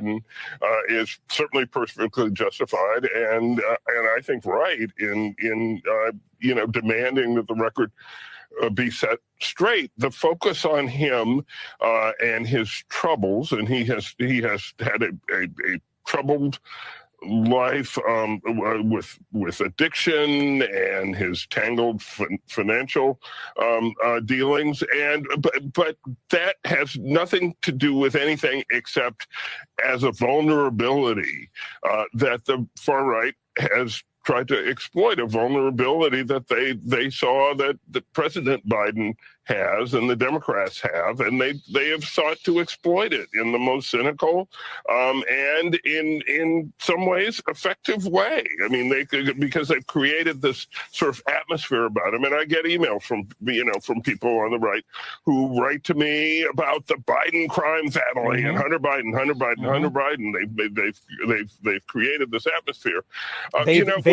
Biden is certainly perfectly justified and I think right in demanding that the record be set straight. The focus on him and his troubles, and he has had a troubled life with addiction and his tangled financial dealings, but that has nothing to do with anything except as a vulnerability that the far right has tried to exploit, a vulnerability that they saw that President Biden has and the Democrats have, and they have sought to exploit it in the most cynical and in some ways effective way. I mean, because they've created this sort of atmosphere about him. And I get emails from people on the right who write to me about the Biden crime family and Hunter Biden. They've created this atmosphere.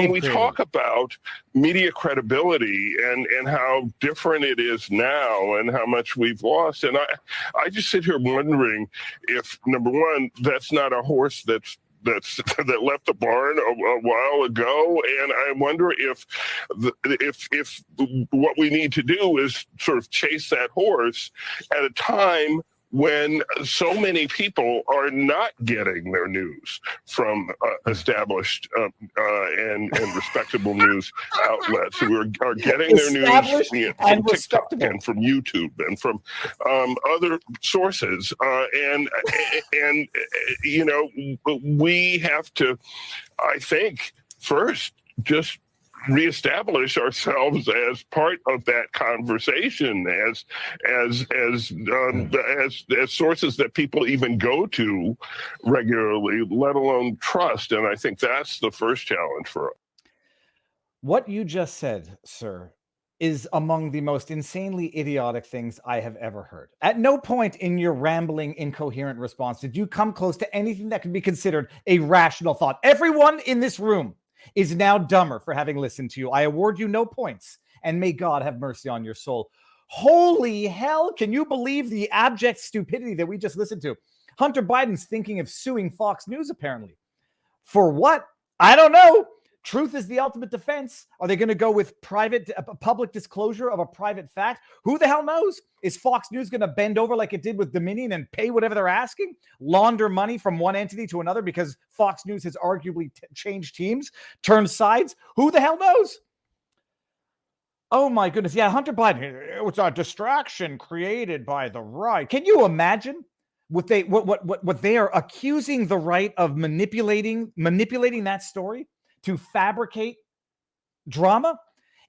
When we talk about media credibility and how different it is now and how much we've lost, and I just sit here wondering if, number one, that's not a horse that left the barn a while ago, and I wonder if what we need to do is sort of chase that horse at a time when so many people are not getting their news from established and respectable news outlets, who are getting their news from TikTok and from YouTube and from other sources. We have to, I think, first just reestablish ourselves as part of that conversation, as sources that people even go to regularly, let alone trust. And I think that's the first challenge for us. What you just said, sir, is among the most insanely idiotic things I have ever heard. At no point in your rambling, incoherent response did you come close to anything that could be considered a rational thought. Everyone in this room is now dumber for having listened to you. I award you no points, and may God have mercy on your soul. Holy hell, can you believe the abject stupidity that we just listened to? Hunter Biden's thinking of suing Fox News, apparently. For what? I don't know. Truth is the ultimate defense. Are they going to go with public disclosure of a private fact? Who the hell knows? Is Fox News going to bend over like it did with Dominion and pay whatever they're asking? Launder money from one entity to another because Fox News has arguably changed teams, turned sides? Who the hell knows? Oh my goodness. Yeah, Hunter Biden, it was a distraction created by the right. Can you imagine what they are accusing the right of manipulating that story to fabricate drama?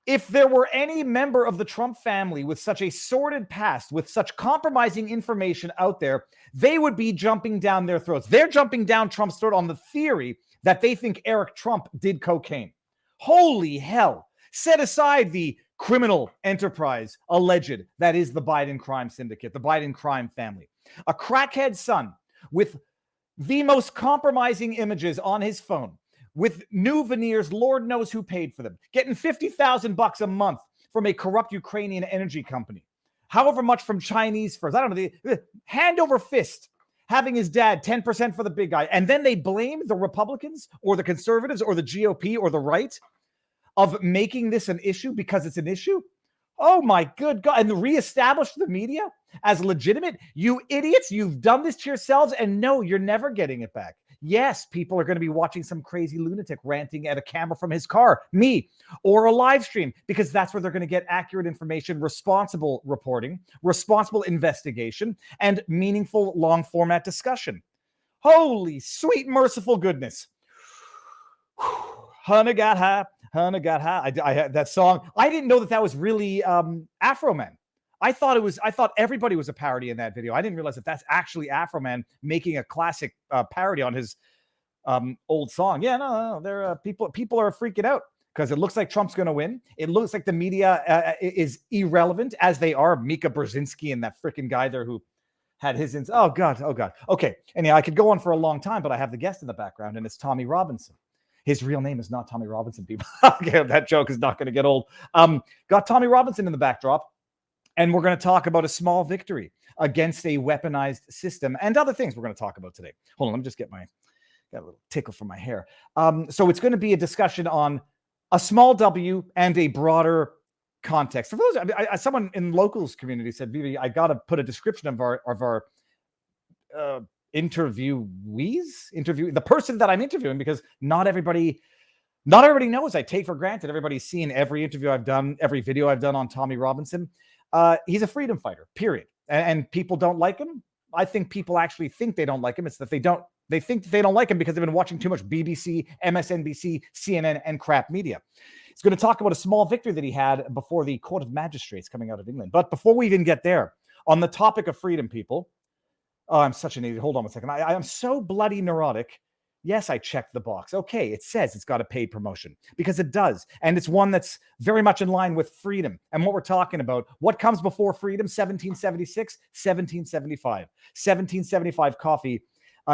If there were any member of the Trump family with such a sordid past, with such compromising information out there, they would be jumping down their throats. They're jumping down Trump's throat on the theory that they think Eric Trump did cocaine. Holy hell. Set aside the criminal enterprise alleged that is the Biden crime syndicate, the Biden crime family. A crackhead son with the most compromising images on his phone, with new veneers, Lord knows who paid for them, getting $50,000 a month from a corrupt Ukrainian energy company, however much from Chinese firms, I don't know, the hand over fist, having his dad 10% for the big guy, and then they blame the Republicans or the conservatives or the GOP or the right of making this an issue because it's an issue? Oh my good God. And reestablish the media as legitimate? You idiots, you've done this to yourselves, and no, you're never getting it back. Yes, people are going to be watching some crazy lunatic ranting at a camera from his car, me, or a live stream, because that's where they're going to get accurate information, responsible reporting, responsible investigation, and meaningful long format discussion. Holy sweet, merciful goodness. Hunter got high. Hunter got high. I had that song. I didn't know that was really Afro Man. I thought everybody was a parody in that video. I didn't realize that that's actually Afro Man making a classic parody on his old song. Yeah, no, they're people are freaking out because it looks like Trump's going to win. It looks like the media is irrelevant, as they are. Mika Brzezinski and that freaking guy there who had his oh god. Okay, and yeah, I could go on for a long time, but I have the guest in the background, and it's Tommy Robinson. His real name is not Tommy Robinson, people. Okay, that joke is not going to get old. Got Tommy Robinson in the backdrop. And we're going to talk about a small victory against a weaponized system and other things we're going to talk about today. Hold on, let me just got a little tickle from my hair. So it's going to be a discussion on a small W and a broader context. For those, someone in locals community said, Viva, I got to put a description of our the person that I'm interviewing, because not everybody knows. I take for granted everybody's seen every interview I've done, every video I've done on Tommy Robinson. He's a freedom fighter, period. And people don't like him. I think people actually think they don't like him. It's that they think they don't like him because they've been watching too much BBC, MSNBC, CNN, and crap media. He's going to talk about a small victory that he had before the Court of Magistrates coming out of England. But before we even get there, on the topic of freedom, people, oh, I'm such an idiot. Hold on a second. I am so bloody neurotic. Yes, I checked the box. Okay, it says it's got a paid promotion, because it does. And it's one that's very much in line with freedom and what we're talking about. What comes before freedom? 1776, 1775. 1775 coffee.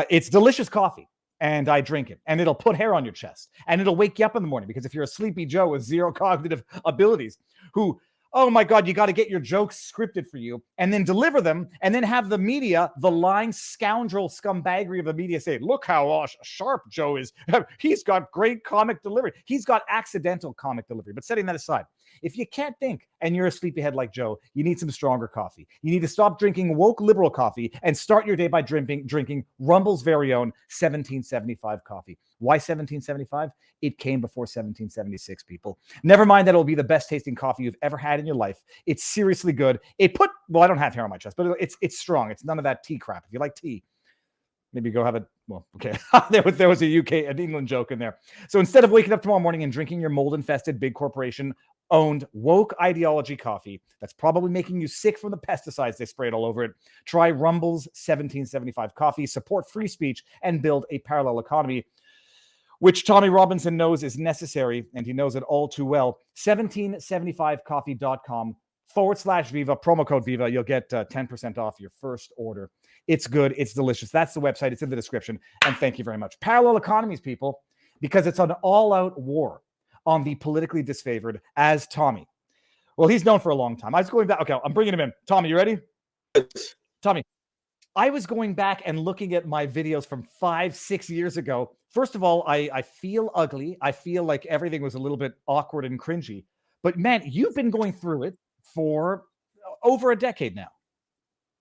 It's delicious coffee, and I drink it. And it'll put hair on your chest. And it'll wake you up in the morning, because if you're a sleepy Joe with zero cognitive abilities who, oh my God, you got to get your jokes scripted for you and then deliver them, and then have the media, the lying scoundrel scumbaggery of the media, say, look how sharp Joe is. He's got great comic delivery. He's got accidental comic delivery. But setting that aside, if you can't think and you're a sleepyhead like Joe, you need some stronger coffee. You need to stop drinking woke liberal coffee and start your day by drinking Rumble's very own 1775 coffee. Why 1775? It came before 1776, people. Never mind that it'll be the best tasting coffee you've ever had in your life. It's seriously good. Well, I don't have hair on my chest, but it's strong. It's none of that tea crap. If you like tea, maybe go have it. Well, okay. there was an England joke in there. So instead of waking up tomorrow morning and drinking your mold-infested big corporation-owned woke ideology coffee that's probably making you sick from the pesticides they sprayed all over it, try Rumble's 1775 coffee, support free speech, and build a parallel economy, which Tommy Robinson knows is necessary, and he knows it all too well. 1775coffee.com/Viva, promo code Viva. You'll get 10% off your first order. It's good. It's delicious. That's the website. It's in the description. And thank you very much. Parallel economies, people, because it's an all-out war on the politically disfavored, as Tommy. Well, he's known for a long time. I was going back. Okay, I'm bringing him in. Tommy, you ready? Tommy, I was going back and looking at my videos from 5-6 years ago. First of all, I feel ugly. I feel like everything was a little bit awkward and cringy. But man, you've been going through it for over a decade now.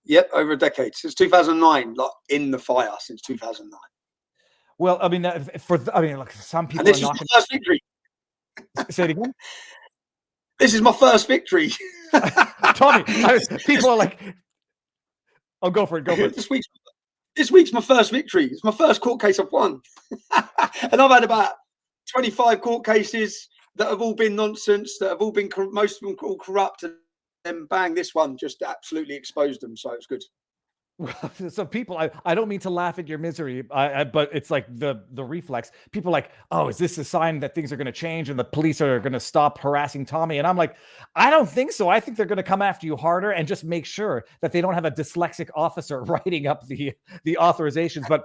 Yep, over a decade. Since 2009, like in the fire since 2009. Well, I mean, look, some people and this are is not my first victory. Say it again. This is my first victory. Tommy, people are like, oh, go for it. This week's my first victory. It's my first court case I've won. And I've had about 25 court cases that have all been nonsense, that have all been, most of them all corrupt, and then bang, this one just absolutely exposed them. So it's good. So people, I don't mean to laugh at your misery, but it's like the reflex. People are like, oh, is this a sign that things are going to change and the police are going to stop harassing Tommy? And I'm like, I don't think so. I think they're going to come after you harder and just make sure that they don't have a dyslexic officer writing up the authorizations. But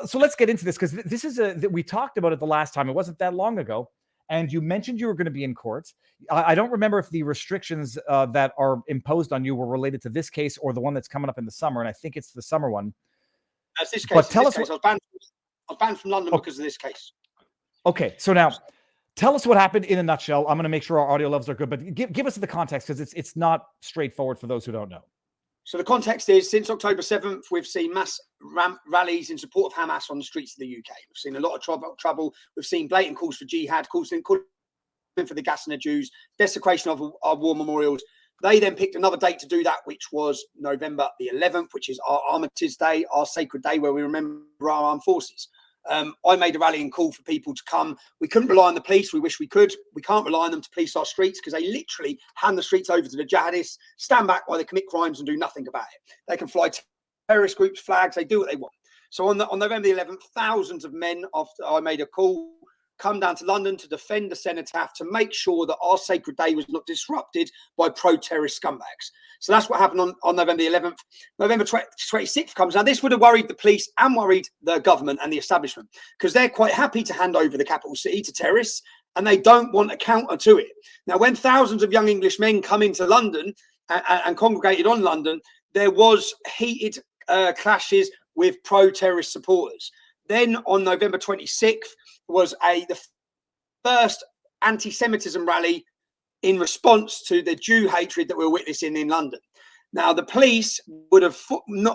so let's get into this, because this is we talked about it the last time. It wasn't that long ago. And you mentioned you were going to be in court. I don't remember if the restrictions that are imposed on you were related to this case or the one that's coming up in the summer. And I think it's the summer one. That's this case. But tell us I was banned from London because of this case. Okay, so now tell us what happened in a nutshell. I'm going to make sure our audio levels are good, but give us the context, because it's not straightforward for those who don't know. So the context is, since October 7th, we've seen mass rallies in support of Hamas on the streets of the UK. We've seen a lot of trouble. We've seen blatant calls for jihad, calls for the gas and the Jews, desecration of our war memorials. They then picked another date to do that, which was November the 11th, which is our Armistice Day, our sacred day where we remember our armed forces. I made a rallying call for people to come. We couldn't rely on the police. We wish we could. We can't rely on them to police our streets, because they literally hand the streets over to the jihadists, stand back while they commit crimes and do nothing about it. They can fly terrorist groups' flags. They do what they want. So on November the 11th, thousands of men, after I made a call, come down to London to defend the cenotaph, to make sure that our sacred day was not disrupted by pro-terrorist scumbags. So that's what happened on November the 11th. November 26th comes. Now, this would have worried the police and worried the government and the establishment, because they're quite happy to hand over the capital city to terrorists, and they don't want a counter to it. Now, when thousands of young English men come into London and congregated on London, there was heated clashes with pro-terrorist supporters. Then on November 26th was the first anti-Semitism rally in response to the Jew hatred that we're witnessing in London. Now, the police would have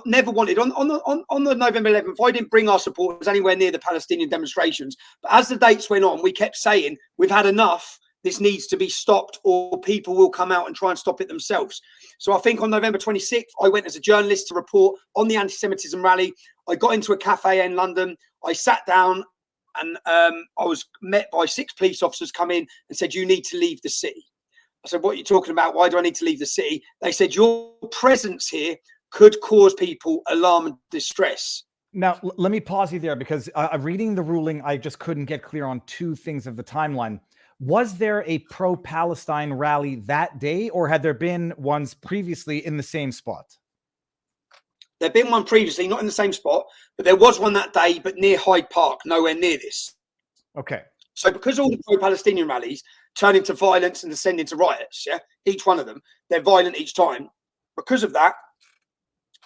never wanted, on the November 11th, I didn't bring our supporters anywhere near the Palestinian demonstrations. But as the dates went on, we kept saying, we've had enough. This needs to be stopped, or people will come out and try and stop it themselves. So I think on November 26th, I went as a journalist to report on the anti-Semitism rally. I got into a cafe in London. I sat down and I was met by 6 police officers come in and said, you need to leave the city. I said, what are you talking about? Why do I need to leave the city? They said, your presence here could cause people alarm and distress. Now, let me pause you there, because reading the ruling, I just couldn't get clear on 2 things of the timeline. Was there a pro-Palestine rally that day, or had there been ones previously in the same spot? There'd been one previously, not in the same spot, but there was one that day, but near Hyde Park, nowhere near this. Okay. So because all the pro-Palestinian rallies turn into violence and descend into riots, yeah, each one of them, they're violent each time. Because of that,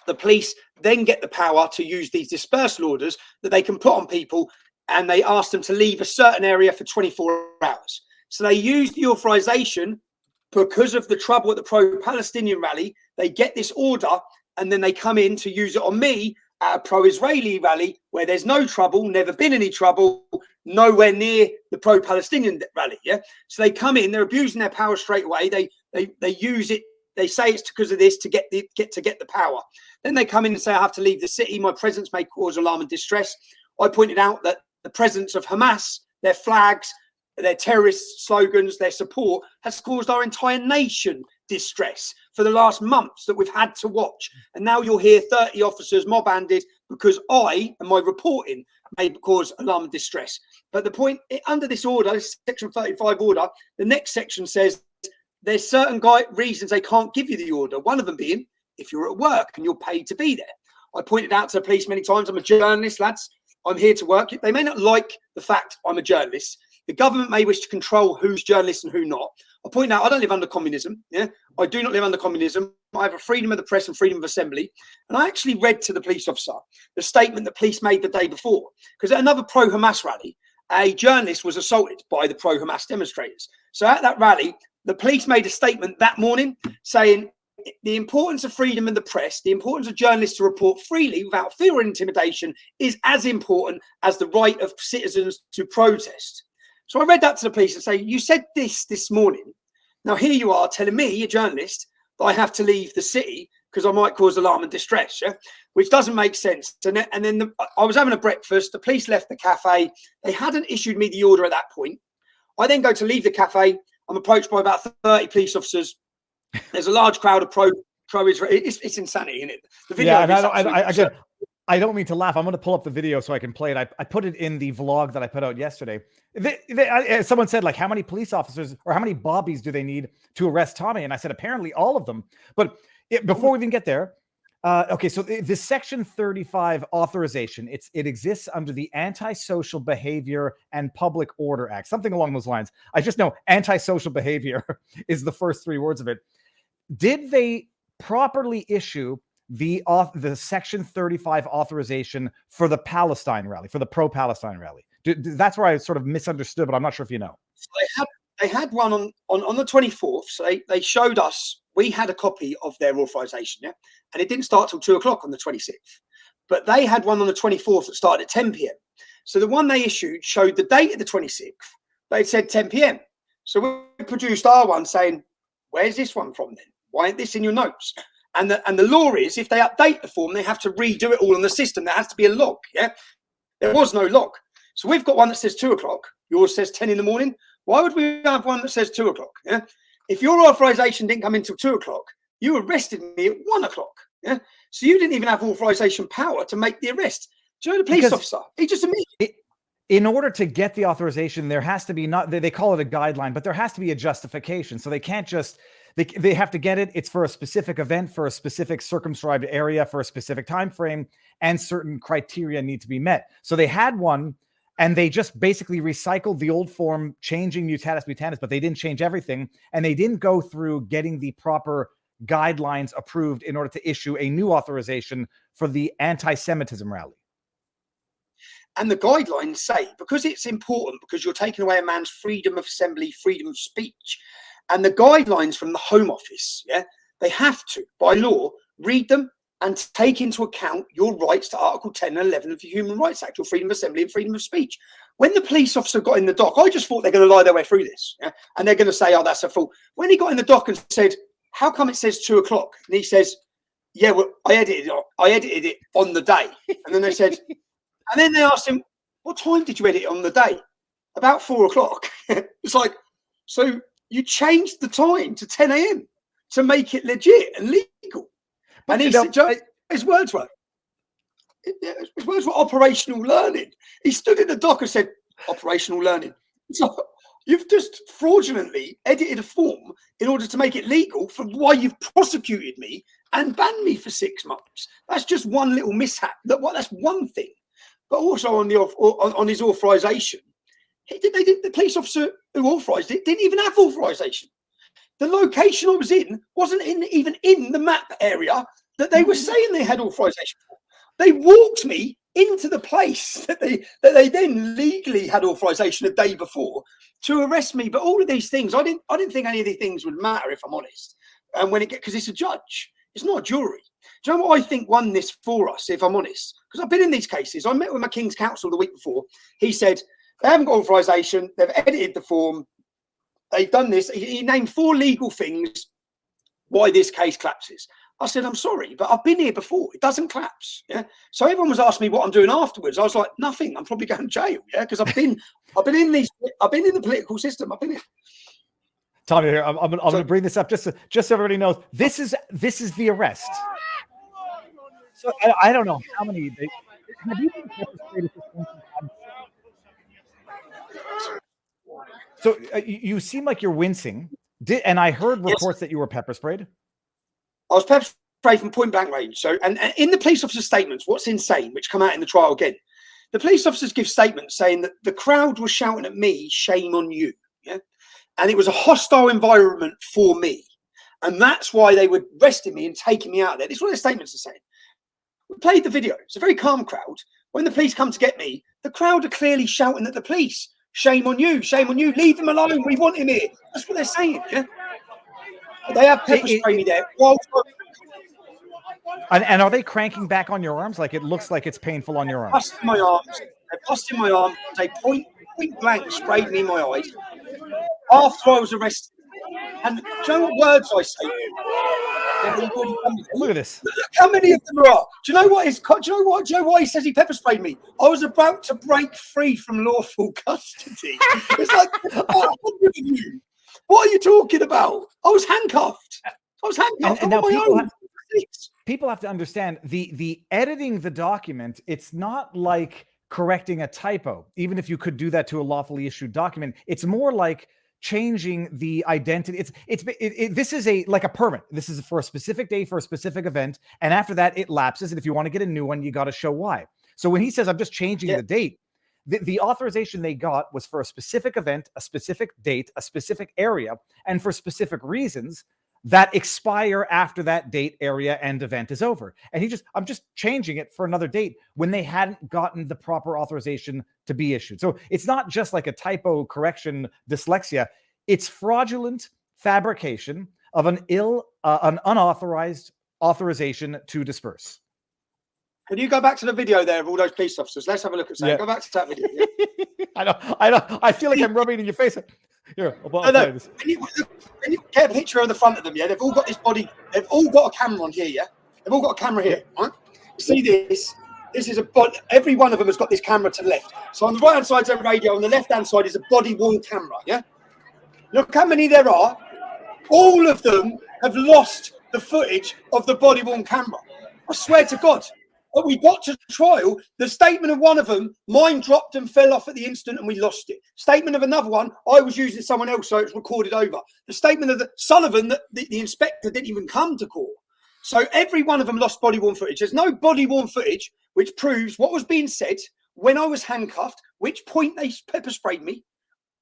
the police then get the power to use these dispersal orders that they can put on people, and they ask them to leave a certain area for 24 hours. So they use the authorization because of the trouble at the pro-Palestinian rally. They get this order, and then they come in to use it on me at a pro-Israeli rally where there's no trouble, never been any trouble, nowhere near the pro-Palestinian rally. Yeah. So they come in, they're abusing their power straight away. They use it. They say it's because of this to get the power. Then they come in and say, I have to leave the city. My presence may cause alarm and distress. I pointed out that the presence of Hamas, their flags, their terrorist slogans, their support has caused our entire nation distress for the last months that we've had to watch. And now you'll hear 30 officers mob-handed because I and my reporting may cause alarm and distress. But the point, under this order, this section 35 order, the next section says there's certain reasons they can't give you the order. One of them being if you're at work and you're paid to be there. I pointed out to the police many times, I'm a journalist, lads. I'm here to work. They may not like the fact I'm a journalist. The government may wish to control who's journalists and who not. I point out I don't live under communism. Yeah, I do not live under communism. I have a freedom of the press and freedom of assembly. And I actually read to the police officer the statement the police made the day before. Because at another pro-Hamas rally, a journalist was assaulted by the pro-Hamas demonstrators. So at that rally, the police made a statement that morning saying the importance of freedom in the press, the importance of journalists to report freely without fear or intimidation is as important as the right of citizens to protest. So I read that to the police and say, you said this morning. Now here you are telling me, a journalist, that I have to leave the city because I might cause alarm and distress, yeah? Which doesn't make sense. And then I was having a breakfast. The police left the cafe. They hadn't issued me the order at that point. I then go to leave the cafe. I'm approached by about 30 police officers. There's a large crowd of pro-Israel. It's insanity, isn't it? The video. Yeah, I don't mean to laugh. I'm going to pull up the video so I can play it. I put it in the vlog that I put out yesterday. Someone said, like, how many police officers or how many bobbies do they need to arrest Tommy? And I said, apparently all of them. But before we even get there, okay, so this Section 35 authorization, it exists under the Antisocial Behavior and Public Order Act, something along those lines. I just know antisocial behavior is the first 3 words of it. Did they properly issue the Section 35 authorization for the Palestine rally, for the pro-Palestine rally? That's where I sort of misunderstood, but I'm not sure if you know. So they had one on the 24th. So they showed us, we had a copy of their authorization, yeah, and it didn't start till 2 o'clock on the 26th. But they had one on the 24th that started at 10 p.m. So the one they issued showed the date of the 26th. They said 10 p.m. So we produced our one saying, where's this one from then? Why ain't this in your notes? And the law is, if they update the form, they have to redo it all on the system. There has to be a log. Yeah, there was no log. So we've got one that says 2 o'clock. Yours says 10 in the morning. Why would we have one that says 2 o'clock? Yeah. If your authorization didn't come until 2 o'clock, you arrested me at 1 o'clock. Yeah. So you didn't even have authorization power to make the arrest. Do you know the police officer? He just admitted. In order to get the authorization, there has to be they call it a guideline, but there has to be a justification. So they can't just, they have to get it. It's for a specific event, for a specific circumscribed area, for a specific time frame, and certain criteria need to be met. So they had one, and they just basically recycled the old form, changing mutatis mutandis, but they didn't change everything, and they didn't go through getting the proper guidelines approved in order to issue a new authorization for the anti-Semitism rally. And the guidelines say, because it's important, because you're taking away a man's freedom of assembly, freedom of speech, and the guidelines from the Home Office, they have to, by law, read them and take into account your rights to Article 10 and 11 of the Human Rights Act, your freedom of assembly and freedom of speech. When the police officer got in the dock, I just thought they're going to lie their way through this, and they're going to say, oh, that's a fool. When he got in the dock and said, how come it says 2 o'clock? And he says, yeah, well, I edited it on the day. And then they said, and then they asked him, what time did you edit it on the day? About 4 o'clock. It's like, so you changed the time to 10 a.m. to make it legit and legal. And he said, his words were operational learning. He stood in the dock and said, operational learning. So you've just fraudulently edited a form in order to make it legal for why you've prosecuted me and banned me for 6 months. That's just one little mishap. That's one thing. But also on his authorization, the police officer who authorized it didn't even have authorization. The location I was in wasn't even in the map area that they were saying they had authorization for. They walked me into the place that they then legally had authorization a day before to arrest me. But all of these things, I didn't think any of these things would matter, if I'm honest. And because it's a judge, it's not a jury. Do you know what I think won this for us, if I'm honest? Because I've been in these cases. I met with my King's Counsel the week before. He said they haven't got authorization. They've edited the form. They've done this. He named 4 legal things why this case collapses. I said, I'm sorry, but I've been here before. It doesn't collapse. So everyone was asking me what I'm doing afterwards. I was like, nothing. I'm probably going to jail. Because I've been in the political system. I've been in. Tommy, here I'm going to bring this up just so everybody knows. This is the arrest. So I don't know how many. Have you been pepper sprayed at this point in time? So you seem like you're wincing. And I heard reports that you were pepper sprayed. I was pepper sprayed from point blank range. So, and in the police officer's statements, what's insane, which come out in the trial again, the police officers give statements saying that the crowd was shouting at me, "Shame on you," and it was a hostile environment for me, and that's why they were arresting me and taking me out there. This is what their statements are saying. We played the video. It's a very calm crowd. When the police come to get me, the crowd are clearly shouting at the police, "Shame on you, shame on you, leave him alone, we want him here." That's what they're saying, They have pepper spray me there. And are they cranking back on your arms? Like, it looks like it's painful on your arms. Busting my arms. They're busting my arm. They point blank sprayed me in my eyes after I was arrested. And do you know what words I say? Look at this. Look how many of them there are. Do you know what? Do you know why he says he pepper sprayed me? I was about to break free from lawful custody. It's like, 100 of you. What are you talking about? I was handcuffed. And now people have to understand the editing the document. It's not like correcting a typo, even if you could do that to a lawfully issued document. It's more like changing the identity. This is like a permit. This is for a specific day for a specific event, and after that it lapses. And if you want to get a new one, you got to show why. So when he says I'm just changing the date, the authorization they got was for a specific event, a specific date, a specific area, and for specific reasons that expire after that date, area, and event is over. And I'm just changing it for another date when they hadn't gotten the proper authorization to be issued. So it's not just like a typo correction, dyslexia. It's fraudulent fabrication of an unauthorized authorization to disperse. Can you go back to the video there of all those police officers? Let's have a look at that. Go back to that video. I know. I feel like I'm rubbing it in your face. Here, I'll play this. Can you get a picture of the front of them? They've all got this body. They've all got a camera on here. They've all got a camera here. Right? See this? This is a body. Every one of them has got this camera to the left. So on the right hand side is a radio. On the left hand side is a body worn camera. Look how many there are. All of them have lost the footage of the body worn camera. I swear to God. But we got to trial. The statement of one of them, mine dropped and fell off at the instant and we lost it. Statement of another one, I was using someone else, so it's recorded over. The statement of Sullivan, that the inspector didn't even come to court. So every one of them lost body-worn footage. There's no body-worn footage which proves what was being said when I was handcuffed, which point they pepper sprayed me.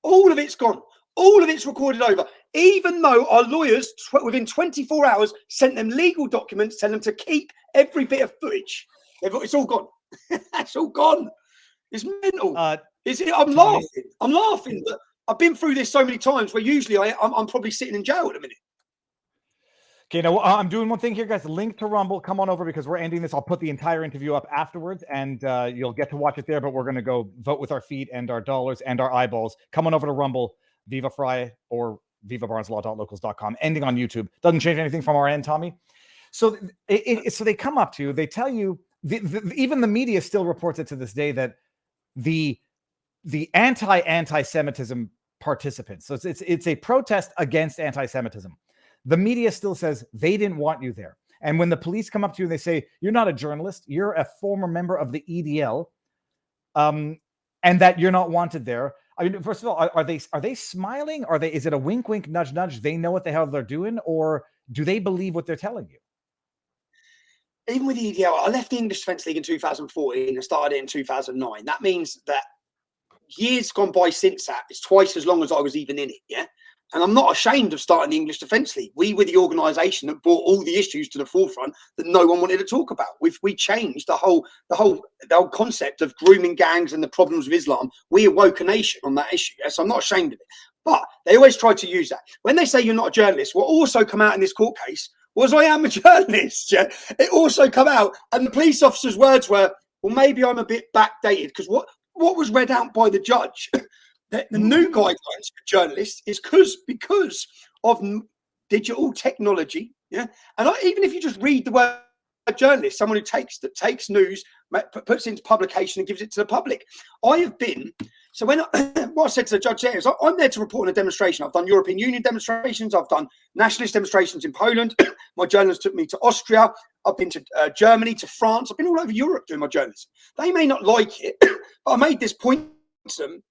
All of it's gone. All of it's recorded over. even though our lawyers within 24 hours sent them legal documents telling them to keep every bit of footage. It's all gone. It's all gone. It's mental. I'm laughing. I'm laughing. But I've been through this so many times where usually I'm probably sitting in jail at a minute. Okay, now I'm doing one thing here, guys. Link to Rumble. Come on over because we're ending this. I'll put the entire interview up afterwards, and you'll get to watch it there. But we're going to go vote with our feet and our dollars and our eyeballs. Come on over to Rumble, Viva Frei, or vivabarneslaw.locals.com. Ending on YouTube. Doesn't change anything from our end, Tommy. So, so they come up to you. They tell you. Even the media still reports it to this day that the anti-Semitism participants. So it's a protest against anti-Semitism. The media still says they didn't want you there. And when the police come up to you and they say, you're not a journalist, you're a former member of the EDL, and that you're not wanted there. I mean, first of all, are they smiling? Is it a wink, wink, nudge, nudge? They know what the hell they're doing, or do they believe what they're telling you? Even with the EDL, I left the English Defence League in 2014 and started it in 2009. That means that years gone by since that, it's twice as long as I was even in it, yeah? And I'm not ashamed of starting the English Defence League. We were the organisation that brought all the issues to the forefront that no one wanted to talk about. We changed the whole concept of grooming gangs and the problems of Islam. We awoke a nation on that issue. Yeah? So I'm not ashamed of it. But they always try to use that. When they say you're not a journalist, what also come out in this court case was I am a journalist. Yeah? It also come out, and the police officer's words were, well, maybe I'm a bit backdated, because what was read out by the judge, the new guidelines for journalists is because of digital technology. Yeah. And even if you just read the word journalist, someone who takes news, puts it into publication and gives it to the public. I have been, so when what I said to the judge there is I'm there to report on a demonstration. I've done European Union demonstrations. I've done nationalist demonstrations in Poland. My journalists took me to Austria. I've been to Germany, to France. I've been all over Europe doing my journalism. They may not like it, but I made this point to them,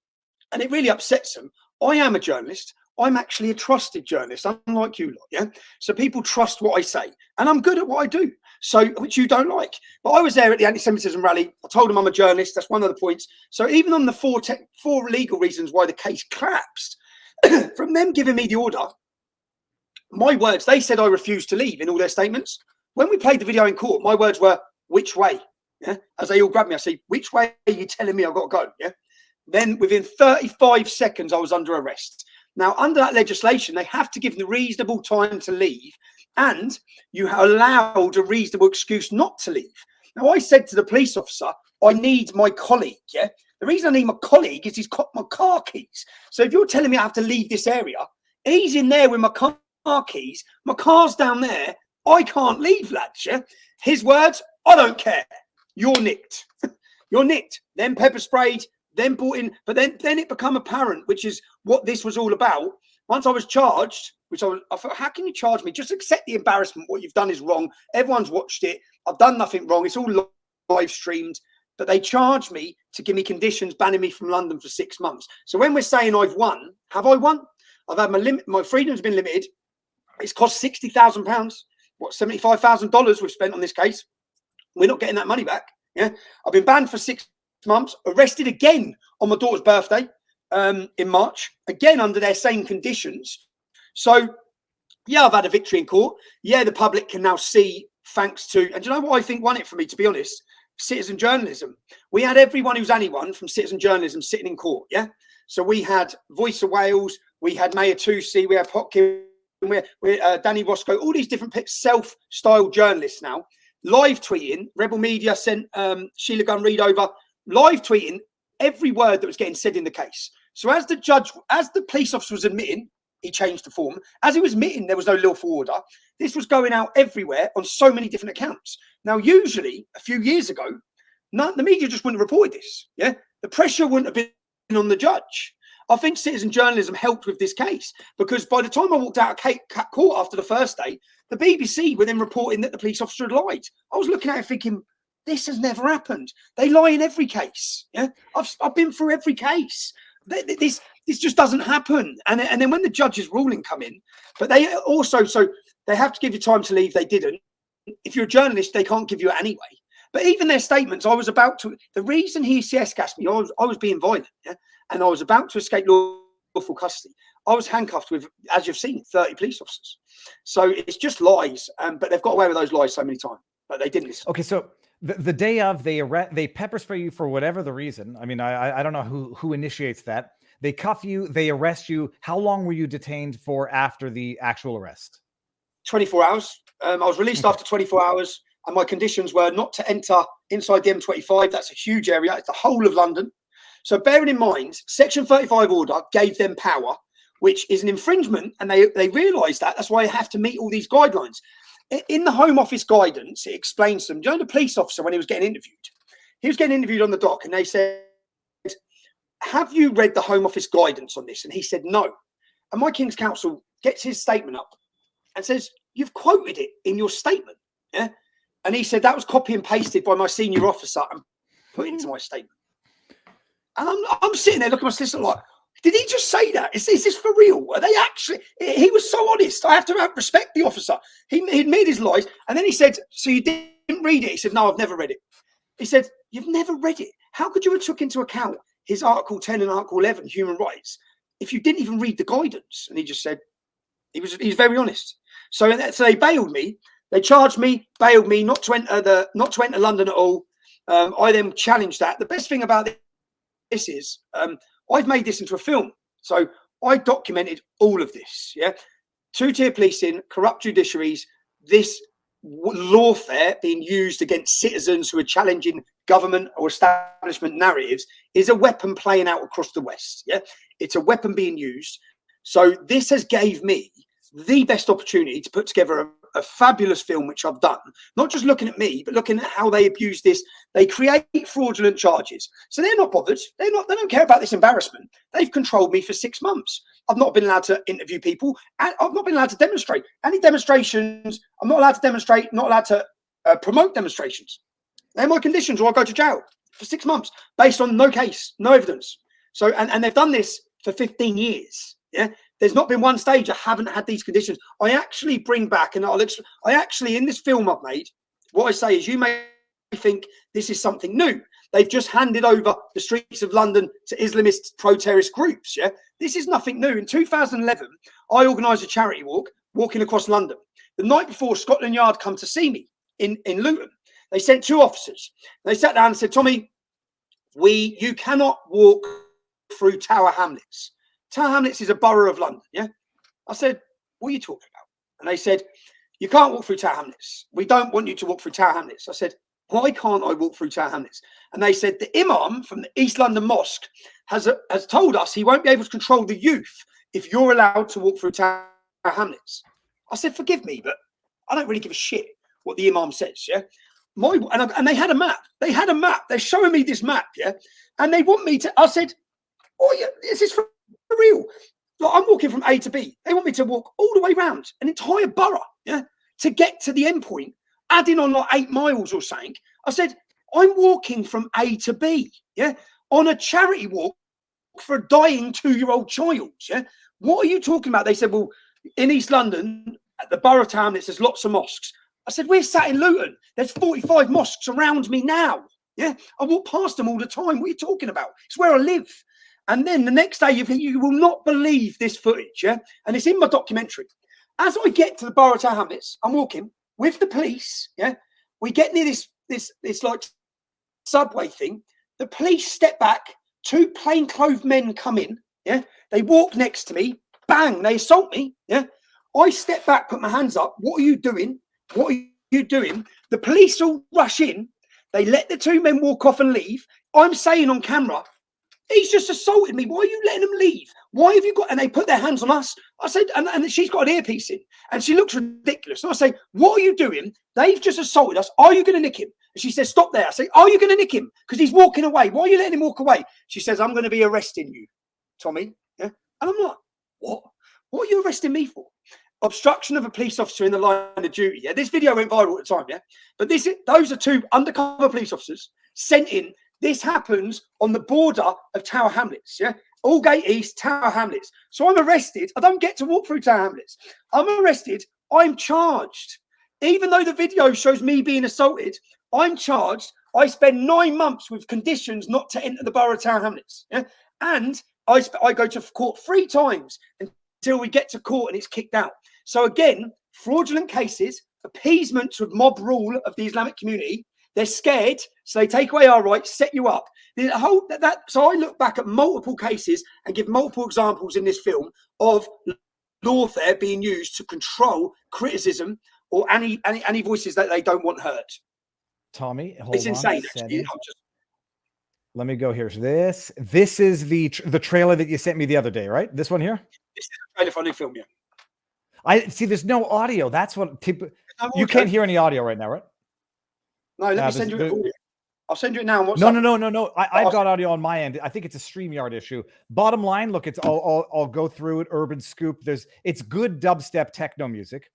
and it really upsets them. I am a journalist. I'm actually a trusted journalist, unlike you lot, yeah? So people trust what I say, and I'm good at what I do, so which you don't like. But I was there at the anti-Semitism rally. I told them I'm a journalist. That's one of the points. So even on the four legal reasons why the case collapsed, from them giving me the order, my words, they said I refused to leave in all their statements. When we played the video in court, my words were, which way? Yeah? As they all grabbed me, I said, which way are you telling me I've got to go? Yeah. Then within 35 seconds, I was under arrest. Now, under that legislation, they have to give them the reasonable time to leave, and you are allowed a reasonable excuse not to leave. Now, I said to the police officer, I need my colleague, yeah? The reason I need my colleague is he's got my car keys. So if you're telling me I have to leave this area, he's in there with my car keys, my car's down there, I can't leave, lads, yeah? His words, I don't care. You're nicked. You're nicked. Then pepper sprayed, then brought in, but then it became apparent, which is what this was all about. Once I was charged, I thought, how can you charge me? Just accept the embarrassment. What you've done is wrong. Everyone's watched it. I've done nothing wrong. It's all live streamed. But they charged me to give me conditions banning me from London for 6 months. So when we're saying I've won, have I won? I've had my freedom's been limited. It's cost £60,000. What, $75,000 we've spent on this case? We're not getting that money back. Yeah, I've been banned for 6 months, arrested again on my daughter's birthday in March, again under their same conditions. So, yeah, I've had a victory in court. Yeah, the public can now see, thanks to, and do you know what I think won it for me, to be honest? Citizen journalism. We had everyone who's anyone from citizen journalism sitting in court, yeah? So we had Voice of Wales, we had Mayor Tusi, we have Hopkins, we're Danny Roscoe, all these different self-styled journalists now, live tweeting. Rebel Media sent Sheila Gunn Reid over, live tweeting every word that was getting said in the case. So as the police officer was admitting, he changed the form. As he was admitting there was no lawful order, this was going out everywhere on so many different accounts. Now, usually, a few years ago, the media just wouldn't have reported this. Yeah, the pressure wouldn't have been on the judge. I think citizen journalism helped with this case, because by the time I walked out of court after the first day, the BBC were then reporting that the police officer had lied. I was looking at it thinking, this has never happened. They lie in every case. Yeah, I've been through every case. This just doesn't happen. And then when the judge's ruling come in, but they also, so they have to give you time to leave. They didn't. If you're a journalist, they can't give you it anyway. But even their statements, I was about to, the reason he CS gassed me, I was being violent, yeah? And I was about to escape law lawful custody. I was handcuffed with, as you've seen, 30 police officers. So it's just lies, but they've got away with those lies so many times, but they didn't listen. Okay, so the day of, they pepper spray you for whatever the reason. I mean, I don't know who initiates that. They cuff you, they arrest you. How long were you detained for after the actual arrest? 24 hours. I was released after 24 hours, and my conditions were not to enter inside the M25. That's a huge area. It's the whole of London. So bearing in mind, Section 35 order gave them power, which is an infringement, and they realised that. That's why they have to meet all these guidelines. In the Home Office guidance, it explains to them. Do you know the police officer, when he was getting interviewed? He was getting interviewed on the dock, and they said, have you read the Home Office guidance on this? And he said, no. And my King's Counsel gets his statement up and says, you've quoted it in your statement. Yeah. And he said, that was copy and pasted by my senior officer and put into my statement. And I'm sitting there looking at my solicitor like, did he just say that? Is this for real? Are they actually? He was so honest. I have to respect the officer. He'd made his lies. And then he said, so you didn't read it? He said, no, I've never read it. He said, you've never read it? How could you have took into account his Article 10 and Article 11 human rights if you didn't even read the guidance? And he just said, he's very honest. So they bailed me. They charged me, bailed me not to enter London at all. I then challenged that. The best thing about this is I've made this into a film. So I documented all of this. Yeah, two-tier policing, corrupt judiciaries, this lawfare being used against citizens who are challenging government or establishment narratives is a weapon playing out across the West. Yeah, it's a weapon being used. So this has gave me the best opportunity to put together a fabulous film, which I've done, not just looking at me, but looking at how they abuse this. They create fraudulent charges. So they're not bothered. They don't care about this embarrassment. They've controlled me for 6 months. I've not been allowed to interview people. And I've not been allowed to demonstrate. Any demonstrations, I'm not allowed to demonstrate, not allowed to promote demonstrations. They're my conditions, or I go to jail for 6 months based on no case, no evidence. So, and they've done this for 15 years. Yeah. There's not been one stage I haven't had these conditions. I actually bring back, and I actually, in this film I've made, what I say is, you may think this is something new. They've just handed over the streets of London to Islamist pro-terrorist groups. Yeah, this is nothing new. In 2011, I organised a charity walk, walking across London. The night before, Scotland Yard come to see me in Luton. They sent 2 officers. They sat down and said, Tommy, you cannot walk through Tower Hamlets. Tower Hamlets is a borough of London. Yeah. I said, what are you talking about? And they said, you can't walk through Tower Hamlets. We don't want you to walk through Tower Hamlets. I said, why can't I walk through Tower Hamlets? And they said, the Imam from the East London Mosque has told us he won't be able to control the youth if you're allowed to walk through Tower Hamlets. I said, forgive me, but I don't really give a shit what the Imam says. Yeah. And they had a map. They had a map. They're showing me this map. Yeah. And they want me to, I said, oh yeah, this is for real. Like, I'm walking from A to B. They want me to walk all the way around an entire borough, yeah, to get to the end point, adding on like 8 miles or something. I said, I'm walking from A to B, yeah, on a charity walk for a dying 2-year-old child. Yeah. What are you talking about? They said, well, in East London, at the borough town, there's lots of mosques. I said, we're sat in Luton. There's 45 mosques around me now. Yeah. I walk past them all the time. What are you talking about? It's where I live. And then the next day, you will not believe this footage, yeah? And it's in my documentary. As I get to the borough of Tower Hamlets, I'm walking with the police, yeah? We get near this like subway thing. The police step back. 2 plainclothes men come in, yeah? They walk next to me. Bang, they assault me, yeah? I step back, put my hands up. What are you doing? What are you doing? The police all rush in. They let the 2 men walk off and leave. I'm saying on camera, he's just assaulted me. Why are you letting him leave? Why have you got? And they put their hands on us. I said, and she's got an earpiece in, and she looks ridiculous. And I say, what are you doing? They've just assaulted us. Are you going to nick him? And she says, stop there. I say, are you going to nick him? Because he's walking away. Why are you letting him walk away? She says, I'm going to be arresting you, Tommy. Yeah. And I'm like, what? What are you arresting me for? Obstruction of a police officer in the line of duty. Yeah. This video went viral at the time. Yeah. But those are 2 undercover police officers sent in. This happens on the border of Tower Hamlets, yeah? Aldgate East, Tower Hamlets. So I'm arrested. I don't get to walk through Tower Hamlets. I'm arrested. I'm charged. Even though the video shows me being assaulted, I'm charged. I spend 9 months with conditions not to enter the borough of Tower Hamlets, yeah? And I go to court 3 times until we get to court and it's kicked out. So again, fraudulent cases, appeasement to mob rule of the Islamic community. They're scared, so they take away our rights, set you up. So I look back at multiple cases and give multiple examples in this film of lawfare being used to control criticism or any voices that they don't want heard. Tommy, hold It's on insane. a Actually. second. Let me go here. So this is the trailer that you sent me the other day, right? This one here. This is a trailer for a new film, yeah. I see. There's no audio. That's what you can't hear any audio right now, right? No, let me send you it. I'll send you it now. No. I've got audio on my end. I think it's a StreamYard issue. Bottom line, look, I'll go through it. Urban Scoop. It's good dubstep techno music.